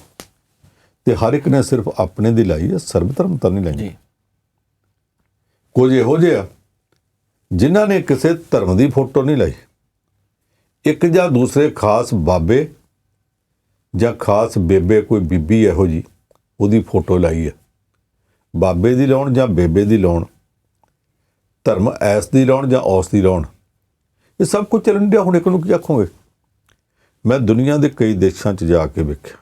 ਤੇ ਹਰ ਇੱਕ ਨੇ ਸਿਰਫ ਆਪਣੇ ਦੀ ਲਾਈ ਹੈ, ਸਰਬ ਧਰਮ ਤਾਂ ਨਹੀਂ ਲਾਈ। ਕੁਝ ਇਹੋ ਜਿਹੇ ਆ ਜਿਨ੍ਹਾਂ ਨੇ ਕਿਸੇ ਧਰਮ ਦੀ ਫੋਟੋ ਨਹੀਂ ਲਾਈ, ਇੱਕ ਜਾਂ ਦੂਸਰੇ ਖਾਸ ਬਾਬੇ ਜਾਂ ਖਾਸ ਬੇਬੇ, ਕੋਈ ਬੀਬੀ ਇਹੋ ਜੀ ਉਹਦੀ ਫੋਟੋ ਲਾਈ ਹੈ। ਬਾਬੇ ਦੀ ਲਾਉਣ ਜਾਂ ਬੇਬੇ ਦੀ ਲਾਉਣ, ਧਰਮ ਐਸ ਦੀ ਲਾਉਣ ਜਾਂ ਔਸ ਦੀ ਲਾਉਣ, ਇਹ ਸਭ ਕੁਝ ਚੱਲਣ ਡਿਆ। ਹੁਣ ਇੱਕ ਨੂੰ ਕੀ ਆਖੋਗੇ? ਮੈਂ ਦੁਨੀਆ ਦੇ ਕਈ ਦੇਸ਼ਾਂ 'ਚ ਜਾ ਕੇ ਵੇਖਿਆ,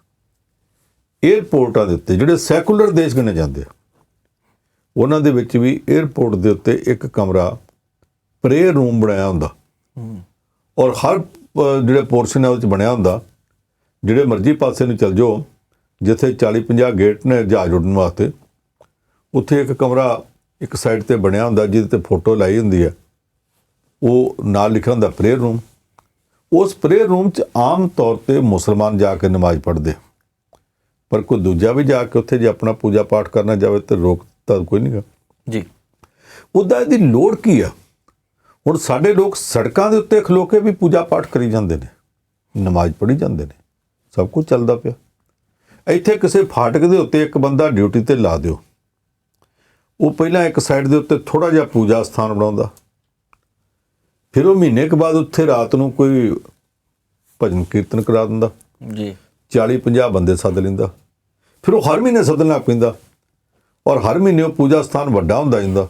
ਏਅਰਪੋਰਟਾਂ ਦੇ ਉੱਤੇ ਜਿਹੜੇ ਸੈਕੂਲਰ ਦੇਸ਼ ਗਿਣੇ ਜਾਂਦੇ ਆ, ਉਹਨਾਂ ਦੇ ਵਿੱਚ ਵੀ ਏਅਰਪੋਰਟ ਦੇ ਉੱਤੇ ਇੱਕ ਕਮਰਾ ਪ੍ਰੇਅਰ ਰੂਮ ਬਣਾਇਆ ਹੁੰਦਾ, ਔਰ ਹਰ ਜਿਹੜੇ ਪੋਰਸ਼ਨ ਹੈ ਉਹ 'ਚ ਬਣਿਆ ਹੁੰਦਾ, ਜਿਹੜੇ ਮਰਜ਼ੀ ਪਾਸੇ ਨੂੰ ਚੱਲ ਜਾਓ, ਜਿੱਥੇ 40-50 ਗੇਟ ਨੇ ਜਹਾਜ਼ ਉੱਡਣ ਵਾਸਤੇ, ਉੱਥੇ ਇੱਕ ਕਮਰਾ ਇੱਕ ਸਾਈਡ ਤੇ ਬਣਿਆ ਹੁੰਦਾ ਜਿਹਦੇ ਤੇ ਫੋਟੋ ਲਾਈ ਹੁੰਦੀ ਹੈ, ਉਹ ਨਾਲ ਲਿਖਿਆ ਹੁੰਦਾ ਪ੍ਰੇਅਰ ਰੂਮ। ਉਸ ਪ੍ਰੇਅਰ ਰੂਮ 'ਚ ਆਮ ਤੌਰ ਤੇ ਮੁਸਲਮਾਨ ਜਾ ਕੇ ਨਮਾਜ਼ ਪੜ੍ਹਦੇ, ਪਰ ਕੋਈ ਦੂਜਾ ਵੀ ਜਾ ਕੇ ਉੱਥੇ ਜੇ ਆਪਣਾ ਪੂਜਾ ਪਾਠ ਕਰਨਾ ਜਾਵੇ ਤਾਂ ਰੋਕ ਤਾਂ ਕੋਈ ਨਹੀਂ ਗਾ ਜੀ। ਉਹਦਾ ਇਹਦੀ ਲੋੜ ਕੀ ਆ? ਹੁਣ ਸਾਡੇ ਲੋਕ ਸੜਕਾਂ ਦੇ ਉੱਤੇ ਖਲੋ ਕੇ ਵੀ ਪੂਜਾ ਪਾਠ ਕਰੀ ਜਾਂਦੇ ਨੇ, ਨਮਾਜ਼ ਪੜ੍ਹੀ ਜਾਂਦੇ ਨੇ, ਸਭ ਕੁਝ ਚੱਲਦਾ ਪਿਆ। ਇੱਥੇ ਕਿਸੇ ਫਾਟਕ ਦੇ ਉੱਤੇ ਇੱਕ ਬੰਦਾ ਡਿਊਟੀ ਤੇ ਲਾ ਦਿਓ, ਉਹ ਪਹਿਲਾਂ ਇੱਕ ਸਾਈਡ ਦੇ ਉੱਤੇ ਥੋੜ੍ਹਾ ਜਿਹਾ ਪੂਜਾ ਸਥਾਨ ਬਣਾਉਂਦਾ, ਫਿਰ ਉਹ ਮਹੀਨੇ ਕੁ ਬਾਅਦ ਉੱਥੇ ਰਾਤ ਨੂੰ ਕੋਈ ਭਜਨ ਕੀਰਤਨ ਕਰਾ ਦਿੰਦਾ ਜੀ, 40-50 ਬੰਦੇ ਸੱਦ ਲੈਂਦਾ, ਫਿਰ ਉਹ ਹਰ ਮਹੀਨੇ ਸੱਦਣ ਲੱਗ ਪੈਂਦਾ, ਔਰ ਹਰ ਮਹੀਨੇ ਉਹ ਪੂਜਾ ਸਥਾਨ ਵੱਡਾ ਹੁੰਦਾ ਜਾਂਦਾ।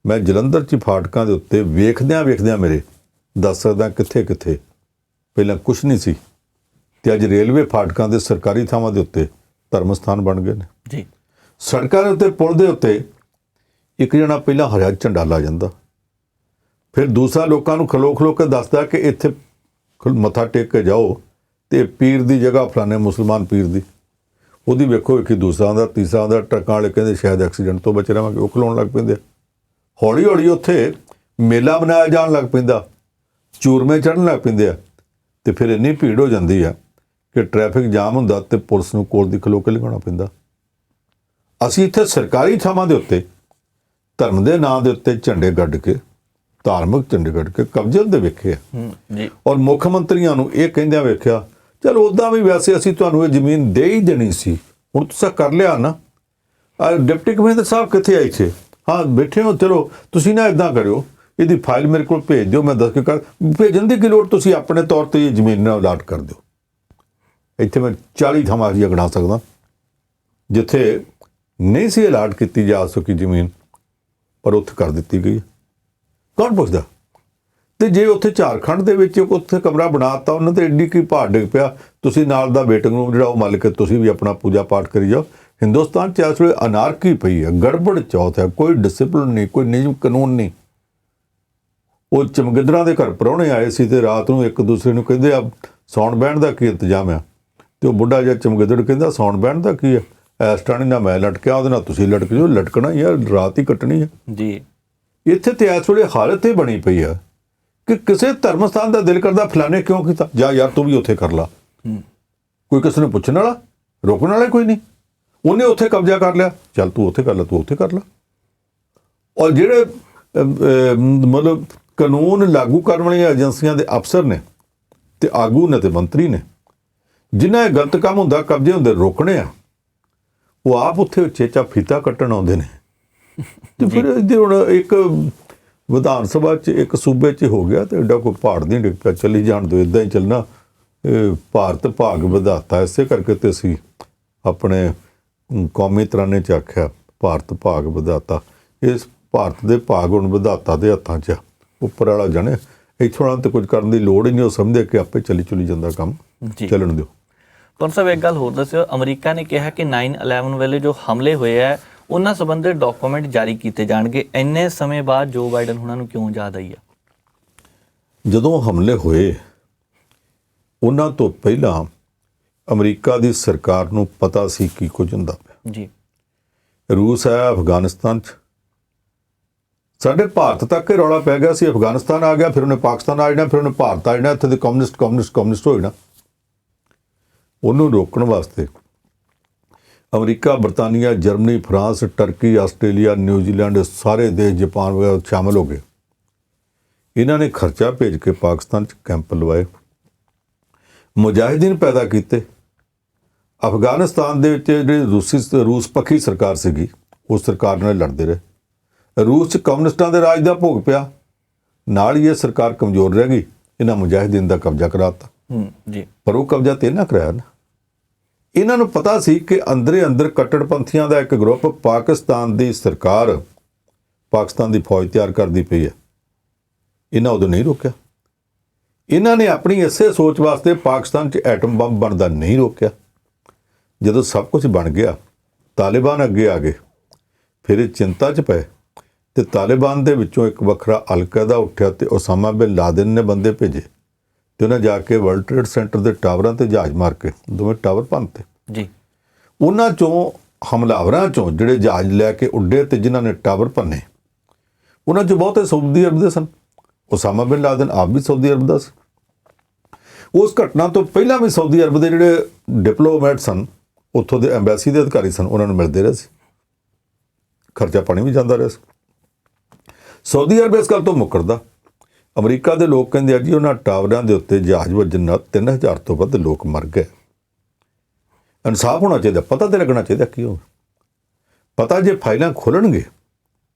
ਮੈਂ ਜਲੰਧਰ 'ਚ ਫਾਟਕਾਂ ਦੇ ਉੱਤੇ ਵੇਖਦਿਆਂ ਮੇਰੇ ਦੱਸ ਸਕਦਾ ਕਿੱਥੇ ਕਿੱਥੇ ਪਹਿਲਾਂ ਕੁਛ ਨਹੀਂ ਸੀ, ਤੇ ਅੱਜ ਰੇਲਵੇ ਫਾਟਕਾਂ ਦੇ ਸਰਕਾਰੀ ਥਾਵਾਂ ਦੇ ਉੱਤੇ ਧਰਮ ਸਥਾਨ ਬਣ ਗਏ ਨੇ ਜੀ। ਸੜਕਾਂ ਦੇ ਉੱਤੇ, ਪੁਲ ਦੇ ਉੱਤੇ ਇੱਕ ਜਣਾ ਪਹਿਲਾਂ ਹਰਾ ਝੰਡਾ ਲਾ ਜਾਂਦਾ, ਫਿਰ ਦੂਸਰਾ ਲੋਕਾਂ ਨੂੰ ਖਲੋ ਕੇ ਦੱਸਦਾ ਕਿ ਇੱਥੇ ਮੱਥਾ ਟੇਕ ਕੇ ਜਾਓ, ਤੇ ਪੀਰ ਦੀ ਜਗ੍ਹਾ ਫਲਾਣੇ ਮੁਸਲਮਾਨ ਪੀਰ ਦੀ, ਉਹਦੀ ਵੇਖੋ ਕਿ ਦੂਸਰਾ ਦਾ ਤੀਸਰਾ ਦਾ, ਟਰੱਕਾਂ ਵਾਲੇ ਕਹਿੰਦੇ ਸ਼ਾਇਦ ਐਕਸੀਡੈਂਟ ਤੋਂ ਬਚ ਰਹਾਂਗੇ, ਉਹ ਖਲਾਉਣ ਲੱਗ ਪੈਂਦੇ। ਹੌਲੀ ਹੌਲੀ ਉੱਥੇ ਮੇਲਾ ਬਣਾਇਆ ਜਾਣ ਲੱਗ ਪੈਂਦਾ, ਚੂਰਮੇ ਚੜ੍ਹਨ ਲੱਗ ਪੈਂਦੇ ਆ, ਤੇ ਫਿਰ ਇੰਨੀ ਭੀੜ ਹੋ ਜਾਂਦੀ ਆ ਕਿ ਟ੍ਰੈਫਿਕ ਜਾਮ ਹੁੰਦਾ ਤੇ ਪੁਲਿਸ ਨੂੰ ਕੋਲ ਦੀ ਖਲੋ ਕੇ ਲਗਾਉਣਾ ਪੈਂਦਾ। ਅਸੀਂ ਇੱਥੇ ਸਰਕਾਰੀ ਥਾਵਾਂ ਦੇ ਉੱਤੇ ਧਰਮ ਦੇ ਨਾਂ ਦੇ ਉੱਤੇ ਝੰਡੇ ਗੱਡ ਕੇ, ਧਾਰਮਿਕ ਝੰਡੇ ਗੱਡ ਕੇ ਕਬਜ਼ੇ ਹੁੰਦੇ ਵੇਖੇ ਆ ਜੀ, ਔਰ ਮੁੱਖ ਮੰਤਰੀਆਂ ਨੂੰ ਇਹ ਕਹਿੰਦਿਆਂ ਵੇਖਿਆ, ਚਲੋ ਉੱਦਾਂ ਵੀ ਵੈਸੇ ਅਸੀਂ ਤੁਹਾਨੂੰ ਇਹ ਜ਼ਮੀਨ ਦੇ ਹੀ ਦੇਣੀ ਸੀ, ਹੁਣ ਤੁਸੀਂ ਕਰ ਲਿਆ ਨਾ। ਡਿਪਟੀ ਕਮਿਸ਼ਨਰ ਸਾਹਿਬ ਕਿੱਥੇ ਆਏ ਸੀ? ਹਾਂ ਬੈਠੇ ਹੋ, ਚਲੋ ਤੁਸੀਂ ਨਾ ਇੱਦਾਂ ਕਰਿਓ, ਇਹਦੀ ਫਾਈਲ ਮੇਰੇ ਕੋਲ ਭੇਜ ਦਿਓ, ਮੈਂ ਦੱਸ ਕੇ ਕਰ ਭੇਜਣ ਦੀ ਕੀ ਲੋੜ, ਤੁਸੀਂ ਆਪਣੇ ਤੌਰ ਤੇ ਇਹ ਜ਼ਮੀਨ ਨਾਲ ਅਲਾਟ ਕਰ ਦਿਓ। ਇੱਥੇ ਮੈਂ 40 ਥਾਵਾਂ ਹੀ ਗਣਾ ਸਕਦਾ ਜਿੱਥੇ ਨਹੀਂ ਸੀ ਅਲਾਟ ਕੀਤੀ ਜਾ ਸਕੀ ਜ਼ਮੀਨ, ਪਰ ਉੱਥੇ ਕਰ ਦਿੱਤੀ ਗਈ। ਕੌਣ ਪੁੱਛਦਾ? ਤੇ ਜੇ ਉੱਥੇ ਝਾਰਖੰਡ ਦੇ ਵਿੱਚ ਉੱਥੇ ਕਮਰਾ ਬਣਾਤਾ ਉਹਨਾਂ ਤੇ ਐਡੀ ਕੀ ਭਾਰ ਡਿੱਗ ਪਿਆ, ਤੁਸੀਂ ਨਾਲ ਦਾ ਵੇਟਿੰਗ ਰੂਮ ਜਿਹੜਾ ਉਹ ਮੱਲ ਕੇ ਤੁਸੀਂ ਵੀ ਆਪਣਾ ਪੂਜਾ ਪਾਠ ਕਰੀ ਜਾਓ। ਹਿੰਦੁਸਤਾਨ 'ਚ ਇਸ ਵੇਲੇ ਅਨਾਰਕੀ ਪਈ ਹੈ, ਗੜਬੜ ਚੌਥ ਹੈ, ਕੋਈ ਡਿਸਿਪਲਿਨ ਨਹੀਂ, ਕੋਈ ਨਿਯਮ ਕਾਨੂੰਨ ਨਹੀਂ। ਉਹ ਚਮਗਿੱਦੜਾਂ ਦੇ ਘਰ ਪ੍ਰਾਹੁਣੇ ਆਏ ਸੀ ਤੇ ਰਾਤ ਨੂੰ ਇੱਕ ਦੂਸਰੇ ਨੂੰ ਕਹਿੰਦੇ ਆ ਸੌਣ ਬਹਿਣ ਦਾ ਕੀ ਇੰਤਜ਼ਾਮ ਆ, ਤੇ ਉਹ ਬੁੱਢਾ ਜਿਹਾ ਚਮਗਿੱਦੜ ਕਹਿੰਦਾ ਸੌਣ ਬਹਿਣ ਦਾ ਕੀ ਹੈ, ਇਸ ਟਾਣੀ ਨਾਲ ਮੈਂ ਲਟਕਿਆ, ਉਹਦੇ ਨਾਲ ਤੁਸੀਂ ਲਟਕ ਜਾਓ, ਲਟਕਣਾ ਯਾਰ ਰਾਤ ਹੀ ਕੱਟਣੀ ਹੈ ਜੀ। ਇੱਥੇ ਤੇ ਇਸ ਵੇਲੇ ਹਾਲਤ ਇਹ ਬਣੀ ਪਈ ਆ ਕਿ ਕਿਸੇ ਧਰਮ ਸਥਾਨ ਦਾ ਦਿਲ ਕਰਦਾ ਫਲਾਣੇ ਕਿਉਂ ਕੀਤਾ, ਜਾ ਯਾਰ ਤੂੰ ਵੀ ਉੱਥੇ ਕਰ ਲਾ, ਕੋਈ ਕਿਸੇ ਨੂੰ ਪੁੱਛਣ ਵਾਲਾ, ਰੋਕਣ ਵਾਲਾ ਕੋਈ ਨਹੀਂ, ਉਹਨੇ ਉੱਥੇ ਕਬਜ਼ਾ ਕਰ ਲਿਆ, ਚੱਲ ਤੂੰ ਉੱਥੇ ਕਰ ਲੈ, ਤੂੰ ਉੱਥੇ ਕਰ ਲੈ। ਔਰ ਜਿਹੜੇ ਮਤਲਬ ਕਾਨੂੰਨ ਲਾਗੂ ਕਰਨ ਵਾਲੀਆਂ ਏਜੰਸੀਆਂ ਦੇ ਅਫਸਰ ਨੇ ਤੇ ਆਗੂ ਨੇ ਤੇ ਮੰਤਰੀ ਨੇ, ਜਿਨ੍ਹਾਂ ਇਹ ਗਲਤ ਕੰਮ ਹੁੰਦਾ, ਕਬਜ਼ੇ ਹੁੰਦੇ, ਰੋਕਣੇ ਆ, ਉਹ ਆਪ ਉੱਥੇ ਉਚੇਚਾ ਫੀਤਾ ਕੱਟਣ ਆਉਂਦੇ ਨੇ। ਤੇ ਫਿਰ ਇਹਦੇ ਹੁਣ ਇੱਕ ਵਿਧਾਨ ਸਭਾ 'ਚ ਇੱਕ ਸੂਬੇ 'ਚ ਹੋ ਗਿਆ ਤੇ ਐਡਾ ਕੋਈ ਪਹਾੜ ਨਹੀਂ ਡਿੱਗ ਪਿਆ, ਚੱਲੀ ਜਾਣ ਦਿਓ, ਇੱਦਾਂ ਹੀ ਚੱਲਣਾ। ਭਾਰਤ ਭਾਗ ਵਧਾਤਾ, ਇਸੇ ਕਰਕੇ ਤੇ ਅਸੀਂ ਆਪਣੇ ਕੌਮੀ ਤਰਾਨੇ 'ਚ ਆਖਿਆ ਭਾਰਤ ਭਾਗ ਵਧਾਤਾ। ਇਸ ਭਾਰਤ ਦੇ ਭਾਗ ਹੁਣ ਵਧਾਤਾ ਦੇ ਹੱਥਾਂ 'ਚ ਆ, ਉੱਪਰ ਵਾਲਾ ਜਾਣੇ। ਇੱਥੋਂ ਨਾਲ ਤੇ ਕੁਝ ਕਰਨ ਦੀ ਲੋੜ ਹੀ ਨਹੀਂ, ਉਹ ਸਮਝਦੇ ਕਿ ਆਪੇ ਚਲੀ ਜਾਂਦਾ ਕੰਮ, ਚੱਲਣ ਦਿਓ। ਪਰ ਸਾਹਿਬ ਇੱਕ ਗੱਲ ਹੋਰ ਦੱਸਿਓ, ਅਮਰੀਕਾ ਨੇ ਕਿਹਾ ਕਿ 9/11 ਵੇਲੇ ਜੋ ਹਮਲੇ ਹੋਏ ਆ ਉਹਨਾਂ ਸੰਬੰਧੀ ਡਾਕੂਮੈਂਟ ਜਾਰੀ ਕੀਤੇ ਜਾਣਗੇ। ਇੰਨੇ ਸਮੇਂ ਬਾਅਦ ਜੋ ਬਾਈਡਨ ਉਹਨਾਂ ਨੂੰ ਕਿਉਂ ਯਾਦ ਆਈ ਆ? ਜਦੋਂ ਹਮਲੇ ਹੋਏ ਉਹਨਾਂ ਤੋਂ ਪਹਿਲਾਂ ਅਮਰੀਕਾ ਦੀ ਸਰਕਾਰ ਨੂੰ ਪਤਾ ਸੀ ਕੀ ਕੁਝ ਹੁੰਦਾ ਪਿਆ। ਜੀ, ਰੂਸ ਆਇਆ ਅਫਗਾਨਿਸਤਾਨ 'ਚ, ਸਾਡੇ ਭਾਰਤ ਤੱਕ ਹੀ ਰੌਲਾ ਪੈ ਗਿਆ ਸੀ। ਅਫਗਾਨਿਸਤਾਨ ਆ ਗਿਆ, ਫਿਰ ਉਹਨੇ ਪਾਕਿਸਤਾਨ ਆ ਜਾਣਾ, ਫਿਰ ਉਹਨੇ ਭਾਰਤ ਆ ਜਾਣਾ, ਇੱਥੇ ਦੇ ਕਮਿਊਨਿਸਟ ਹੋ ਜਾਣਾ। ਉਹਨੂੰ ਰੋਕਣ ਵਾਸਤੇ ਅਮਰੀਕਾ, ਬਰਤਾਨੀਆ, Germany, France, turkey, Australia, New Zealand, ਸਾਰੇ ਦੇਸ਼, ਜਾਪਾਨ ਵਗੈਰਾ ਸ਼ਾਮਲ ਹੋ ਗਏ। ਇਹਨਾਂ ਨੇ ਖਰਚਾ ਭੇਜ ਕੇ ਪਾਕਿਸਤਾਨ 'ਚ ਕੈਂਪ ਲਵਾਏ, ਮੁਜਾਹਿਦੀਨ ਪੈਦਾ ਕੀਤੇ। ਅਫਗਾਨਿਸਤਾਨ ਦੇ ਵਿੱਚ ਜਿਹੜੀ ਰੂਸ ਪੱਖੀ ਸਰਕਾਰ ਸੀਗੀ, ਉਸ ਸਰਕਾਰ ਨਾਲ ਲੜਦੇ ਰਹੇ। ਰੂਸ 'ਚ ਕਮਿਊਨਿਸਟਾਂ ਦੇ ਰਾਜ ਦਾ ਭੋਗ ਪਿਆ, ਨਾਲ ਹੀ ਇਹ ਸਰਕਾਰ ਕਮਜ਼ੋਰ ਰਹਿ ਗਈ। ਇਹਨਾਂ ਮੁਜਾਹਿਦੀਨ ਦਾ ਕਬਜ਼ਾ ਕਰਾਤਾ। ਜੀ, ਪਰ ਉਹ ਕਬਜ਼ਾ ਤੇ ਨਾ ਕਰਾਇਆ ਨਾ। ਇਹਨਾਂ ਨੂੰ ਪਤਾ ਸੀ ਕਿ ਅੰਦਰੇ ਅੰਦਰ ਕੱਟੜਪੰਥੀਆਂ ਦਾ ਇੱਕ ਗਰੁੱਪ ਪਾਕਿਸਤਾਨ ਦੀ ਸਰਕਾਰ, ਪਾਕਿਸਤਾਨ ਦੀ ਫੌਜ ਤਿਆਰ ਕਰਦੀ ਪਈ ਹੈ। ਇਹਨਾਂ ਉਦੋਂ ਨਹੀਂ ਰੋਕਿਆ। ਇਹਨਾਂ ਨੇ ਆਪਣੀ ਇਸੇ ਸੋਚ ਵਾਸਤੇ ਪਾਕਿਸਤਾਨ 'ਚ ਐਟਮ ਬੰਬ ਬਣਦਾ ਨਹੀਂ ਰੋਕਿਆ। ਜਦੋਂ ਸਭ ਕੁਝ ਬਣ ਗਿਆ, ਤਾਲਿਬਾਨ ਅੱਗੇ ਆ ਗਏ, ਫਿਰ ਇਹ ਚਿੰਤਾ 'ਚ ਪਏ ਤੇ ਤਾਲਿਬਾਨ ਦੇ ਵਿੱਚੋਂ ਇੱਕ ਵੱਖਰਾ ਅਲ-ਕਾਇਦਾ ਉੱਠਿਆ ਤੇ ਉਸਾਮਾ ਬਿਨ ਲਾਦਨ ਨੇ ਬੰਦੇ ਭੇਜੇ ਤੇ ਉਹਨਾਂ ਜਾ ਕੇ ਵਰਲਡ ਟ੍ਰੇਡ ਸੈਂਟਰ ਦੇ ਟਾਵਰਾਂ ਤੇ ਜਹਾਜ਼ ਮਾਰ ਕੇ ਦੋਵੇਂ ਟਾਵਰ ਭੰਨਤੇ। ਜੀ, ਉਹਨਾਂ 'ਚੋਂ ਹਮਲਾਵਰਾਂ 'ਚੋਂ ਜਿਹੜੇ ਜਹਾਜ਼ ਲੈ ਕੇ ਉੱਡੇ ਤੇ ਜਿਨ੍ਹਾਂ ਨੇ ਟਾਵਰ ਭੰਨੇ, ਉਹਨਾਂ 'ਚੋਂ ਬਹੁਤੇ ਸਾਊਦੀ ਅਰਬ ਦੇ ਸਨ। ਉਸਾਮਾ ਬਿਨ ਲਾਦਨ ਆਪ ਵੀ ਸਾਊਦੀ ਅਰਬ ਦਾ ਸੀ। ਉਸ ਘਟਨਾ ਤੋਂ ਪਹਿਲਾਂ ਵੀ ਸਾਊਦੀ ਅਰਬ ਦੇ ਜਿਹੜੇ ਡਿਪਲੋਮੈਟ ਸਨ, ਉੱਥੋਂ ਦੇ ਐਮਬੈਸੀ ਦੇ ਅਧਿਕਾਰੀ ਸਨ, ਉਹਨਾਂ ਨੂੰ ਮਿਲਦੇ ਰਹੇ ਸੀ, ਖਰਚਾ ਪਾਣੀ ਵੀ ਜਾਂਦਾ ਰਿਹਾ ਸੀ। ਸਾਊਦੀ ਅਰਬ ਇਸ ਗੱਲ ਤੋਂ ਮੁੱਕਰਦਾ। ਅਮਰੀਕਾ ਦੇ ਲੋਕ ਕਹਿੰਦੇ ਆ ਜੀ ਉਹਨਾਂ ਟਾਵਰਾਂ ਦੇ ਉੱਤੇ ਜਹਾਜ਼ ਵੱਜਣ ਨਾਲ 3000 ਤੋਂ ਵੱਧ ਲੋਕ ਮਰ ਗਏ। ਇਨਸਾਫ ਹੋਣਾ ਚਾਹੀਦਾ, ਪਤਾ ਤੇ ਲੱਗਣਾ ਚਾਹੀਦਾ ਕੀ ਹੋ ਪਤਾ। ਜੇ ਫਾਈਲਾਂ ਖੋਲਣਗੇ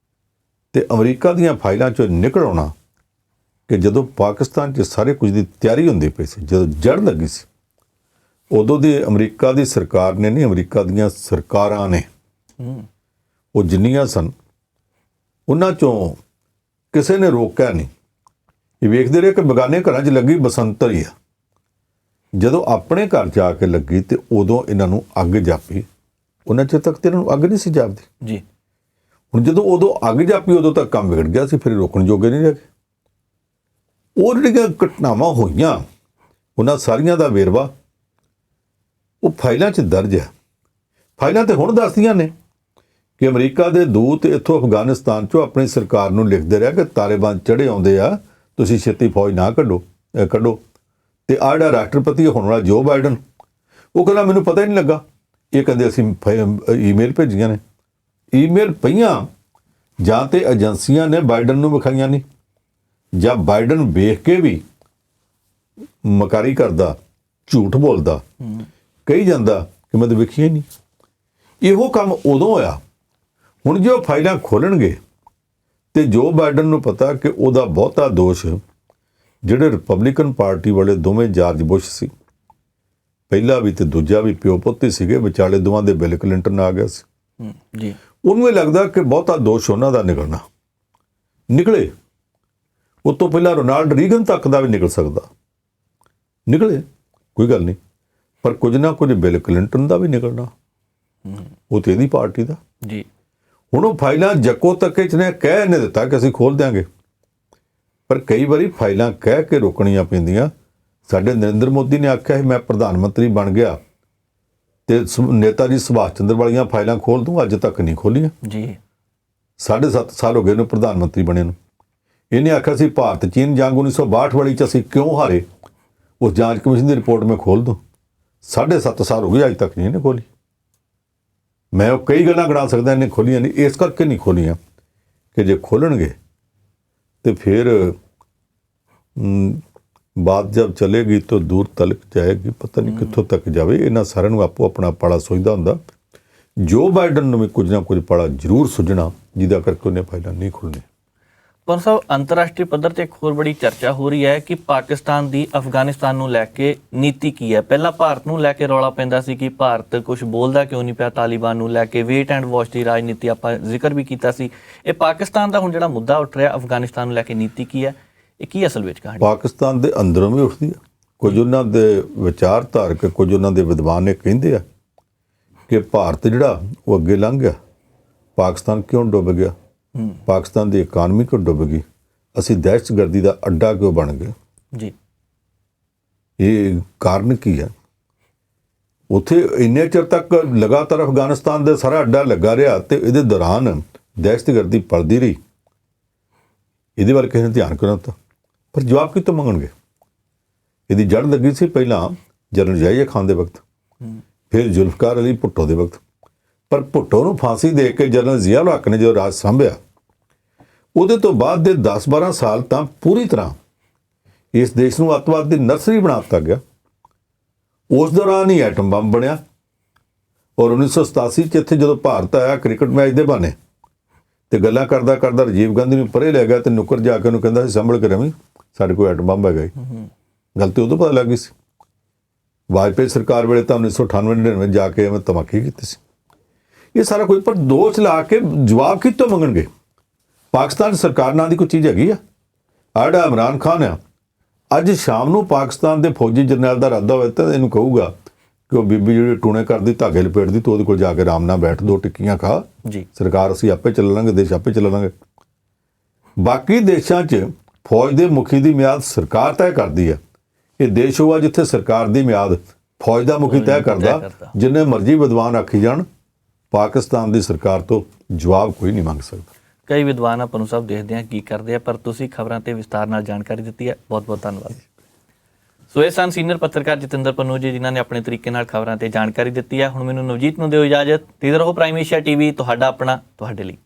ਤੇ ਅਮਰੀਕਾ ਦੀਆਂ ਫਾਈਲਾਂ 'ਚੋਂ ਨਿਕਲ ਆਉਣਾ ਕਿ ਜਦੋਂ ਪਾਕਿਸਤਾਨ 'ਚ ਸਾਰੇ ਕੁਝ ਦੀ ਤਿਆਰੀ ਹੁੰਦੀ ਪਈ ਸੀ, ਜਦੋਂ ਜੜ ਲੱਗੀ ਸੀ, ਉਦੋਂ ਦੀ ਅਮਰੀਕਾ ਦੀ ਸਰਕਾਰ ਨੇ ਨਹੀਂ, ਅਮਰੀਕਾ ਦੀਆਂ ਸਰਕਾਰਾਂ ਨੇ, ਉਹ ਜਿੰਨੀਆਂ ਸਨ ਉਹਨਾਂ 'ਚੋਂ ਕਿਸੇ ਨੇ ਰੋਕਿਆ ਨਹੀਂ। ਇਹ ਵੇਖਦੇ ਰਹੇ ਕਿ ਬਗਾਨੇ ਘਰਾਂ 'ਚ ਲੱਗੀ ਬਸੰਤਰ ਹੀ ਆ। ਜਦੋਂ ਆਪਣੇ ਘਰ ਜਾ ਕੇ ਲੱਗੀ ਤੇ ਉਦੋਂ ਇਹਨਾਂ ਨੂੰ ਅੱਗ ਜਾਪੀ। ਉਹਨਾਂ ਚਿਰ ਤੱਕ ਤੇ ਇਹਨਾਂ ਨੂੰ ਅੱਗ ਨਹੀਂ ਸੀ ਜਾਪਦੀ। ਜੀ, ਹੁਣ ਜਦੋਂ ਉਦੋਂ ਅੱਗ ਜਾਪੀ, ਉਦੋਂ ਤੱਕ ਕੰਮ ਵਿਗੜ ਗਿਆ ਸੀ, ਫਿਰ ਰੋਕਣ ਜੋਗੇ ਨਹੀਂ ਰਹੇ। ਉਹ ਜਿਹੜੀਆਂ ਘਟਨਾਵਾਂ ਹੋਈਆਂ, ਉਹਨਾਂ ਸਾਰੀਆਂ ਦਾ ਵੇਰਵਾ ਉਹ ਫਾਈਲਾਂ 'ਚ ਦਰਜ ਹੈ। ਫਾਈਲਾਂ ਤੇ ਹੁਣ ਦੱਸਦੀਆਂ ਨੇ ਕਿ ਅਮਰੀਕਾ ਦੇ ਦੂਤ ਇੱਥੋਂ ਅਫਗਾਨਿਸਤਾਨ 'ਚੋਂ ਆਪਣੀ ਸਰਕਾਰ ਨੂੰ ਲਿਖਦੇ ਰਿਹਾ ਕਿ ਤਾਲਿਬਾਨ ਚੜ੍ਹੇ ਆਉਂਦੇ ਆ, ਤੁਸੀਂ ਛੇਤੀ ਫੌਜ ਨਾ ਕੱਢੋ। ਤੇ ਆਹ ਜਿਹੜਾ ਰਾਸ਼ਟਰਪਤੀ ਹੋਣ ਵਾਲਾ ਜੋ ਬਾਈਡਨ, ਉਹ ਕਹਿੰਦਾ ਮੈਨੂੰ ਪਤਾ ਹੀ ਨਹੀਂ ਲੱਗਾ। ਇਹ ਕਹਿੰਦੇ ਅਸੀਂ ਈਮੇਲ ਭੇਜੀਆਂ ਨੇ। ਈਮੇਲ ਪਈਆਂ ਜਾਂ ਤੇ ਏਜੰਸੀਆਂ ਨੇ ਬਾਈਡਨ ਨੂੰ ਵਿਖਾਈਆਂ ਨਹੀਂ, ਜਾਂ ਬਾਈਡਨ ਵੇਖ ਕੇ ਵੀ ਮਕਾਰੀ ਕਰਦਾ, ਝੂਠ ਬੋਲਦਾ, ਕਹੀ ਜਾਂਦਾ ਕਿ ਮੈਂ ਤਾਂ ਵੇਖੀਆਂ ਹੀ ਨਹੀਂ। ਇਹੋ ਕੰਮ ਉਦੋਂ ਹੋਇਆ। ਹੁਣ ਜੇ ਉਹ ਫਾਈਲਾਂ ਖੋਲਣਗੇ ਤੇ ਜੋ ਬਾਈਡਨ ਨੂੰ ਪਤਾ ਕਿ ਉਹਦਾ ਬਹੁਤਾ ਦੋਸ਼ ਜਿਹੜੇ ਰਿਪਬਲਿਕਨ ਪਾਰਟੀ ਵਾਲੇ ਦੋਵੇਂ ਜਾਰਜ ਬੁਸ਼ ਸੀ, ਪਹਿਲਾ ਵੀ ਤੇ ਦੂਜਾ ਵੀ ਪਿਓ ਪੁੱਤ ਹੀ ਸੀਗੇ, ਵਿਚਾਲੇ ਦੋਵਾਂ ਦੇ ਬਿਲ ਕਲਿੰਟਨ ਆ ਗਿਆ ਸੀ ਜੀ। ਉਹਨੂੰ ਇਹ ਲੱਗਦਾ ਕਿ ਬਹੁਤਾ ਦੋਸ਼ ਉਹਨਾਂ ਦਾ ਨਿਕਲੇ। ਉਹ ਤੋਂ ਪਹਿਲਾਂ ਰੋਨਾਲਡ ਰੀਗਨ ਤੱਕ ਦਾ ਵੀ ਨਿਕਲ ਸਕਦਾ, ਨਿਕਲੇ ਕੋਈ ਗੱਲ ਨਹੀਂ, ਪਰ ਕੁਝ ਨਾ ਕੁਝ ਬਿਲ ਕਲਿੰਟਨ ਦਾ ਵੀ ਨਿਕਲਣਾ, ਉਹ ਤੇ ਇਹਦੀ ਪਾਰਟੀ ਦਾ। ਜੀ, ਹੁਣ ਉਹ ਫਾਈਲਾਂ ਜੱਕੋ ਤੱਕੇ 'ਚ ਨੇ ਕਹਿ ਨਹੀਂ ਦਿੱਤਾ ਕਿ ਅਸੀਂ ਖੋਲ੍ਹ ਦਿਆਂਗੇ, ਪਰ ਕਈ ਵਾਰੀ ਫਾਈਲਾਂ ਕਹਿ ਕੇ ਰੋਕਣੀਆਂ ਪੈਂਦੀਆਂ। ਸਾਡੇ ਨਰਿੰਦਰ ਮੋਦੀ ਨੇ ਆਖਿਆ ਸੀ ਮੈਂ ਪ੍ਰਧਾਨ ਮੰਤਰੀ ਬਣ ਗਿਆ ਤੇ ਨੇਤਾ ਜੀ ਸੁਭਾਸ਼ ਚੰਦਰ ਵਾਲੀਆਂ ਫਾਈਲਾਂ ਖੋਲ੍ਹ ਦੂੰ, ਅੱਜ ਤੱਕ ਨਹੀਂ ਖੋਲ੍ਹੀਆਂ। ਜੀ, 7.5 ਸਾਲ ਹੋ ਗਏ ਨੂੰ ਪ੍ਰਧਾਨ ਮੰਤਰੀ ਬਣੇ ਨੂੰ। ਇਹਨੇ ਆਖਿਆ ਸੀ ਭਾਰਤ ਚੀਨ ਜੰਗ 1962 ਵਾਲੀ 'ਚ ਅਸੀਂ ਕਿਉਂ ਹਾਰੇ, ਉਸ ਜਾਂਚ ਕਮਿਸ਼ਨ ਦੀ ਰਿਪੋਰਟ ਮੈਂ ਖੋਲ੍ਹ ਦੂੰ। 7.5 ਸਾਲ ਹੋ ਗਏ, ਅੱਜ ਤੱਕ ਨਹੀਂ ਇਹਨੇ ਖੋਲ੍ਹੀ। ਮੈਂ ਉਹ ਕਈ ਗੱਲਾਂ ਗਿਣਾ ਸਕਦਾ, ਇਹਨੇ ਖੋਲ੍ਹੀਆਂ ਨਹੀਂ। ਇਸ ਕਰਕੇ ਨਹੀਂ ਖੋਲ੍ਹੀਆਂ ਕਿ ਜੇ ਖੋਲਣਗੇ तो फिर बात जब चलेगी तो दूर तक जाएगी, पता नहीं कित्थों तक जाए। इन्हां सारिਆਂ ਨੂੰ ਆਪੋ ਆਪਣਾ ਪਾਲਾ ਸੋਚਦਾ ਹੁੰਦਾ। ਜੋ ਬਾਈਡਨ ਨੂੰ ਵੀ ਕੁਝ ਨਾ ਕੁਝ ਪਾਲਾ ਜ਼ਰੂਰ ਸੁਝਣਾ ਜਿਹਦਾ ਕਰਕੇ ਉਹਨੇ ਫਾਈਲਾਂ ਨਹੀਂ ਖੁੱਲ੍ਹਣੇ। ਪਰ ਸਾਹਿਬ ਅੰਤਰਰਾਸ਼ਟਰੀ ਪੱਧਰ ਤੇ ਇੱਕ ਹੋਰ ਬੜੀ ਚਰਚਾ ਹੋ ਰਹੀ ਹੈ ਕਿ ਪਾਕਿਸਤਾਨ ਦੀ ਅਫਗਾਨਿਸਤਾਨ ਨੂੰ ਲੈ ਕੇ ਨੀਤੀ ਕੀ ਹੈ। ਪਹਿਲਾਂ ਭਾਰਤ ਨੂੰ ਲੈ ਕੇ ਰੌਲਾ ਪੈਂਦਾ ਸੀ ਕਿ ਭਾਰਤ ਕੁਝ ਬੋਲਦਾ ਕਿਉਂ ਨਹੀਂ ਪਿਆ ਤਾਲਿਬਾਨ ਨੂੰ ਲੈ ਕੇ, ਵੇਟ ਐਂਡ ਵਾਚ ਦੀ ਰਾਜਨੀਤੀ ਆਪਾਂ ਜ਼ਿਕਰ ਵੀ ਕੀਤਾ ਸੀ। ਇਹ ਪਾਕਿਸਤਾਨ ਦਾ ਹੁਣ ਜਿਹੜਾ ਮੁੱਦਾ ਉੱਠ ਰਿਹਾ ਅਫਗਾਨਿਸਤਾਨ ਨੂੰ ਲੈ ਕੇ ਨੀਤੀ ਕੀ ਹੈ, ਇਹ ਕੀ ਅਸਲ ਵਿੱਚ ਕਹਾਣੀ? ਪਾਕਿਸਤਾਨ ਦੇ ਅੰਦਰੋਂ ਵੀ ਉੱਠਦੀ ਹੈ। ਕੁਝ ਉਹਨਾਂ ਦੇ ਵਿਚਾਰਧਾਰਕ, ਕੁਝ ਉਹਨਾਂ ਦੇ ਵਿਦਵਾਨ ਇਹ ਕਹਿੰਦੇ ਆ ਕਿ ਭਾਰਤ ਜਿਹੜਾ ਉਹ ਅੱਗੇ ਲੰਘ ਗਿਆ, ਪਾਕਿਸਤਾਨ ਕਿਉਂ ਡੁੱਬ ਗਿਆ, ਪਾਕਿਸਤਾਨ ਦੀ ਇਕਾਨਮੀ ਕਿਉਂ ਡੁੱਬ ਗਈ, ਅਸੀਂ ਦਹਿਸ਼ਤਗਰਦੀ ਦਾ ਅੱਡਾ ਕਿਉਂ ਬਣ ਗਏ ਜੀ, ਇਹ ਕਾਰਨ ਕੀ ਹੈ। ਉੱਥੇ ਇੰਨੇ ਚਿਰ ਤੱਕ ਲਗਾਤਾਰ ਅਫਗਾਨਿਸਤਾਨ ਦਾ ਸਾਰਾ ਅੱਡਾ ਲੱਗਾ ਰਿਹਾ ਤੇ ਇਹਦੇ ਦੌਰਾਨ ਦਹਿਸ਼ਤਗਰਦੀ ਪਲਦੀ ਰਹੀ। ਇਹਦੇ ਵੱਲ ਕਿਸੇ ਨੇ ਧਿਆਨ ਕਿਉਂ ਨਾ ਦਿੱਤਾ? ਪਰ ਜਵਾਬ ਕਿੱਥੋਂ ਮੰਗਣਗੇ? ਇਹਦੀ ਜੜ ਲੱਗੀ ਸੀ ਪਹਿਲਾਂ ਜਨਰਲ ਯਾਹਿਆ ਖਾਨ ਦੇ ਵਕਤ, ਫਿਰ ਜ਼ੁਲਫਕਾਰ ਅਲੀ ਭੁੱਟੋ ਦੇ ਵਕਤ। ਪਰ ਭੁੱਟੋ ਨੂੰ ਫਾਂਸੀ ਦੇ ਕੇ ਜਨਰਲ ਜ਼ਿਆ ਉਲ ਹੱਕ ਨੇ ਜੋ ਰਾਜ ਸੰਭਿਆ, ਉਹਦੇ ਤੋਂ ਬਾਅਦ ਦੇ 10-12 ਸਾਲ ਤਾਂ ਪੂਰੀ ਤਰ੍ਹਾਂ ਇਸ ਦੇਸ਼ ਨੂੰ ਅੱਤਵਾਦ ਦੀ ਨਰਸਰੀ ਬਣਾ ਦਿੱਤਾ ਗਿਆ। ਉਸ ਦੌਰਾਨ ਹੀ ਐਟਮ ਬੰਬ ਬਣਿਆ ਔਰ 1987 ਚ ਇੱਥੇ ਜਦੋਂ ਭਾਰਤ ਆਇਆ ਕ੍ਰਿਕਟ ਮੈਚ ਦੇ ਬਹਾਨੇ ਤੇ ਗੱਲਾਂ ਕਰਦਾ ਕਰਦਾ ਰਾਜੀਵ ਗਾਂਧੀ ਨੂੰ ਪਰੇ ਲੈ ਗਿਆ ਤੇ ਨੁੱਕਰ ਜਾ ਕੇ ਉਹਨੂੰ ਕਹਿੰਦਾ ਸੀ ਸੰਭਲ ਕੇ ਰਵੀਂ, ਸਾਡੇ ਕੋਲ ਐਟਮ ਬੰਬ ਹੈਗਾ। ਗੱਲ ਤੇ ਉਦੋਂ ਪਤਾ ਲੱਗ ਗਈ ਸੀ। ਵਾਜਪੇਈ ਸਰਕਾਰ ਵੇਲੇ ਤਾਂ 1998-99 ਜਾ ਕੇ ਐਵੇਂ ਧਮਾਕੇ ਕੀਤੇ ਸੀ। ਇਹ ਸਾਰਾ ਕੁਝ ਪਰ ਦੋਸ਼ ਲਾ ਕੇ ਜਵਾਬ ਕਿੱਥੋਂ ਮੰਗਣਗੇ? ਪਾਕਿਸਤਾਨ ਸਰਕਾਰ ਨਾਂ ਦੀ ਕੋਈ ਚੀਜ਼ ਹੈਗੀ ਆ? ਆੜਾ ਇਮਰਾਨ ਖਾਨ ਆ, ਅੱਜ ਸ਼ਾਮ ਨੂੰ ਪਾਕਿਸਤਾਨ ਦੇ ਫੌਜੀ ਜਰਨੈਲ ਦਾ ਇਰਾਦਾ ਹੋਵੇ ਤਾਂ ਇਹਨੂੰ ਕਹੂਗਾ ਕਿ ਉਹ ਬੀਬੀ ਜਿਹੜੀ ਟੂਣੇ ਕਰਦੀ, ਧਾਗੇ ਲਪੇਟਦੀ, ਤੂੰ ਉਹਦੇ ਕੋਲ ਜਾ ਕੇ ਆਰਾਮ ਨਾਲ ਬੈਠ, 2 ਟਿੱਕੀਆਂ ਖਾ ਜੀ, ਸਰਕਾਰ ਅਸੀਂ ਆਪੇ ਚੱਲ ਲਾਂਗੇ, ਦੇਸ਼ ਆਪੇ ਚੱਲ ਲਾਂਗੇ। ਬਾਕੀ ਦੇਸ਼ਾਂ 'ਚ ਫੌਜ ਦੇ ਮੁਖੀ ਦੀ ਮਿਆਦ ਸਰਕਾਰ ਤੈਅ ਕਰਦੀ ਹੈ। ਇਹ ਦੇਸ਼ ਹੋਆ ਜਿੱਥੇ ਸਰਕਾਰ ਦੀ ਮਿਆਦ ਫੌਜ ਦਾ ਮੁਖੀ ਤੈਅ ਕਰਦਾ। ਜਿੰਨੇ ਮਰਜ਼ੀ ਵਿਦਵਾਨ ਆਖੀ ਜਾਣ, ਪਾਕਿਸਤਾਨ ਦੀ ਸਰਕਾਰ ਤੋਂ ਜਵਾਬ ਕੋਈ ਨਹੀਂ ਮੰਗ ਸਕਦਾ। ਕਈ ਵਿਦਵਾਨ ਆਪਾਂ ਨੂੰ ਸਭ ਦੇਖਦੇ ਆ ਕੀ ਕਰਦੇ ਆ, ਪਰ ਤੁਸੀਂ ਖਬਰਾਂ ਤੇ ਵਿਸਤਾਰ ਨਾਲ ਜਾਣਕਾਰੀ ਦਿੱਤੀ ਹੈ, ਬਹੁਤ ਬਹੁਤ ਧੰਨਵਾਦ। ਸੋ ਇਹ ਸਨ ਸੀਨੀਅਰ ਪੱਤਰਕਾਰ ਜਤਿੰਦਰ ਪੰਨੂ ਜੀ, ਜਿਨ੍ਹਾਂ ਨੇ ਆਪਣੇ ਤਰੀਕੇ ਨਾਲ ਖਬਰਾਂ ਤੇ ਜਾਣਕਾਰੀ ਦਿੱਤੀ ਹੈ। ਹੁਣ ਮੈਨੂੰ ਨਵਜੀਤ ਨੂੰ ਦਿਓ ਇਜਾਜ਼ਤ। ਤੇ ਰਹੋ ਪ੍ਰਾਈਮ ਏਸ਼ੀਆ ਟੀਵੀ, ਤੁਹਾਡਾ ਆਪਣਾ, ਤੁਹਾਡੇ ਲਈ।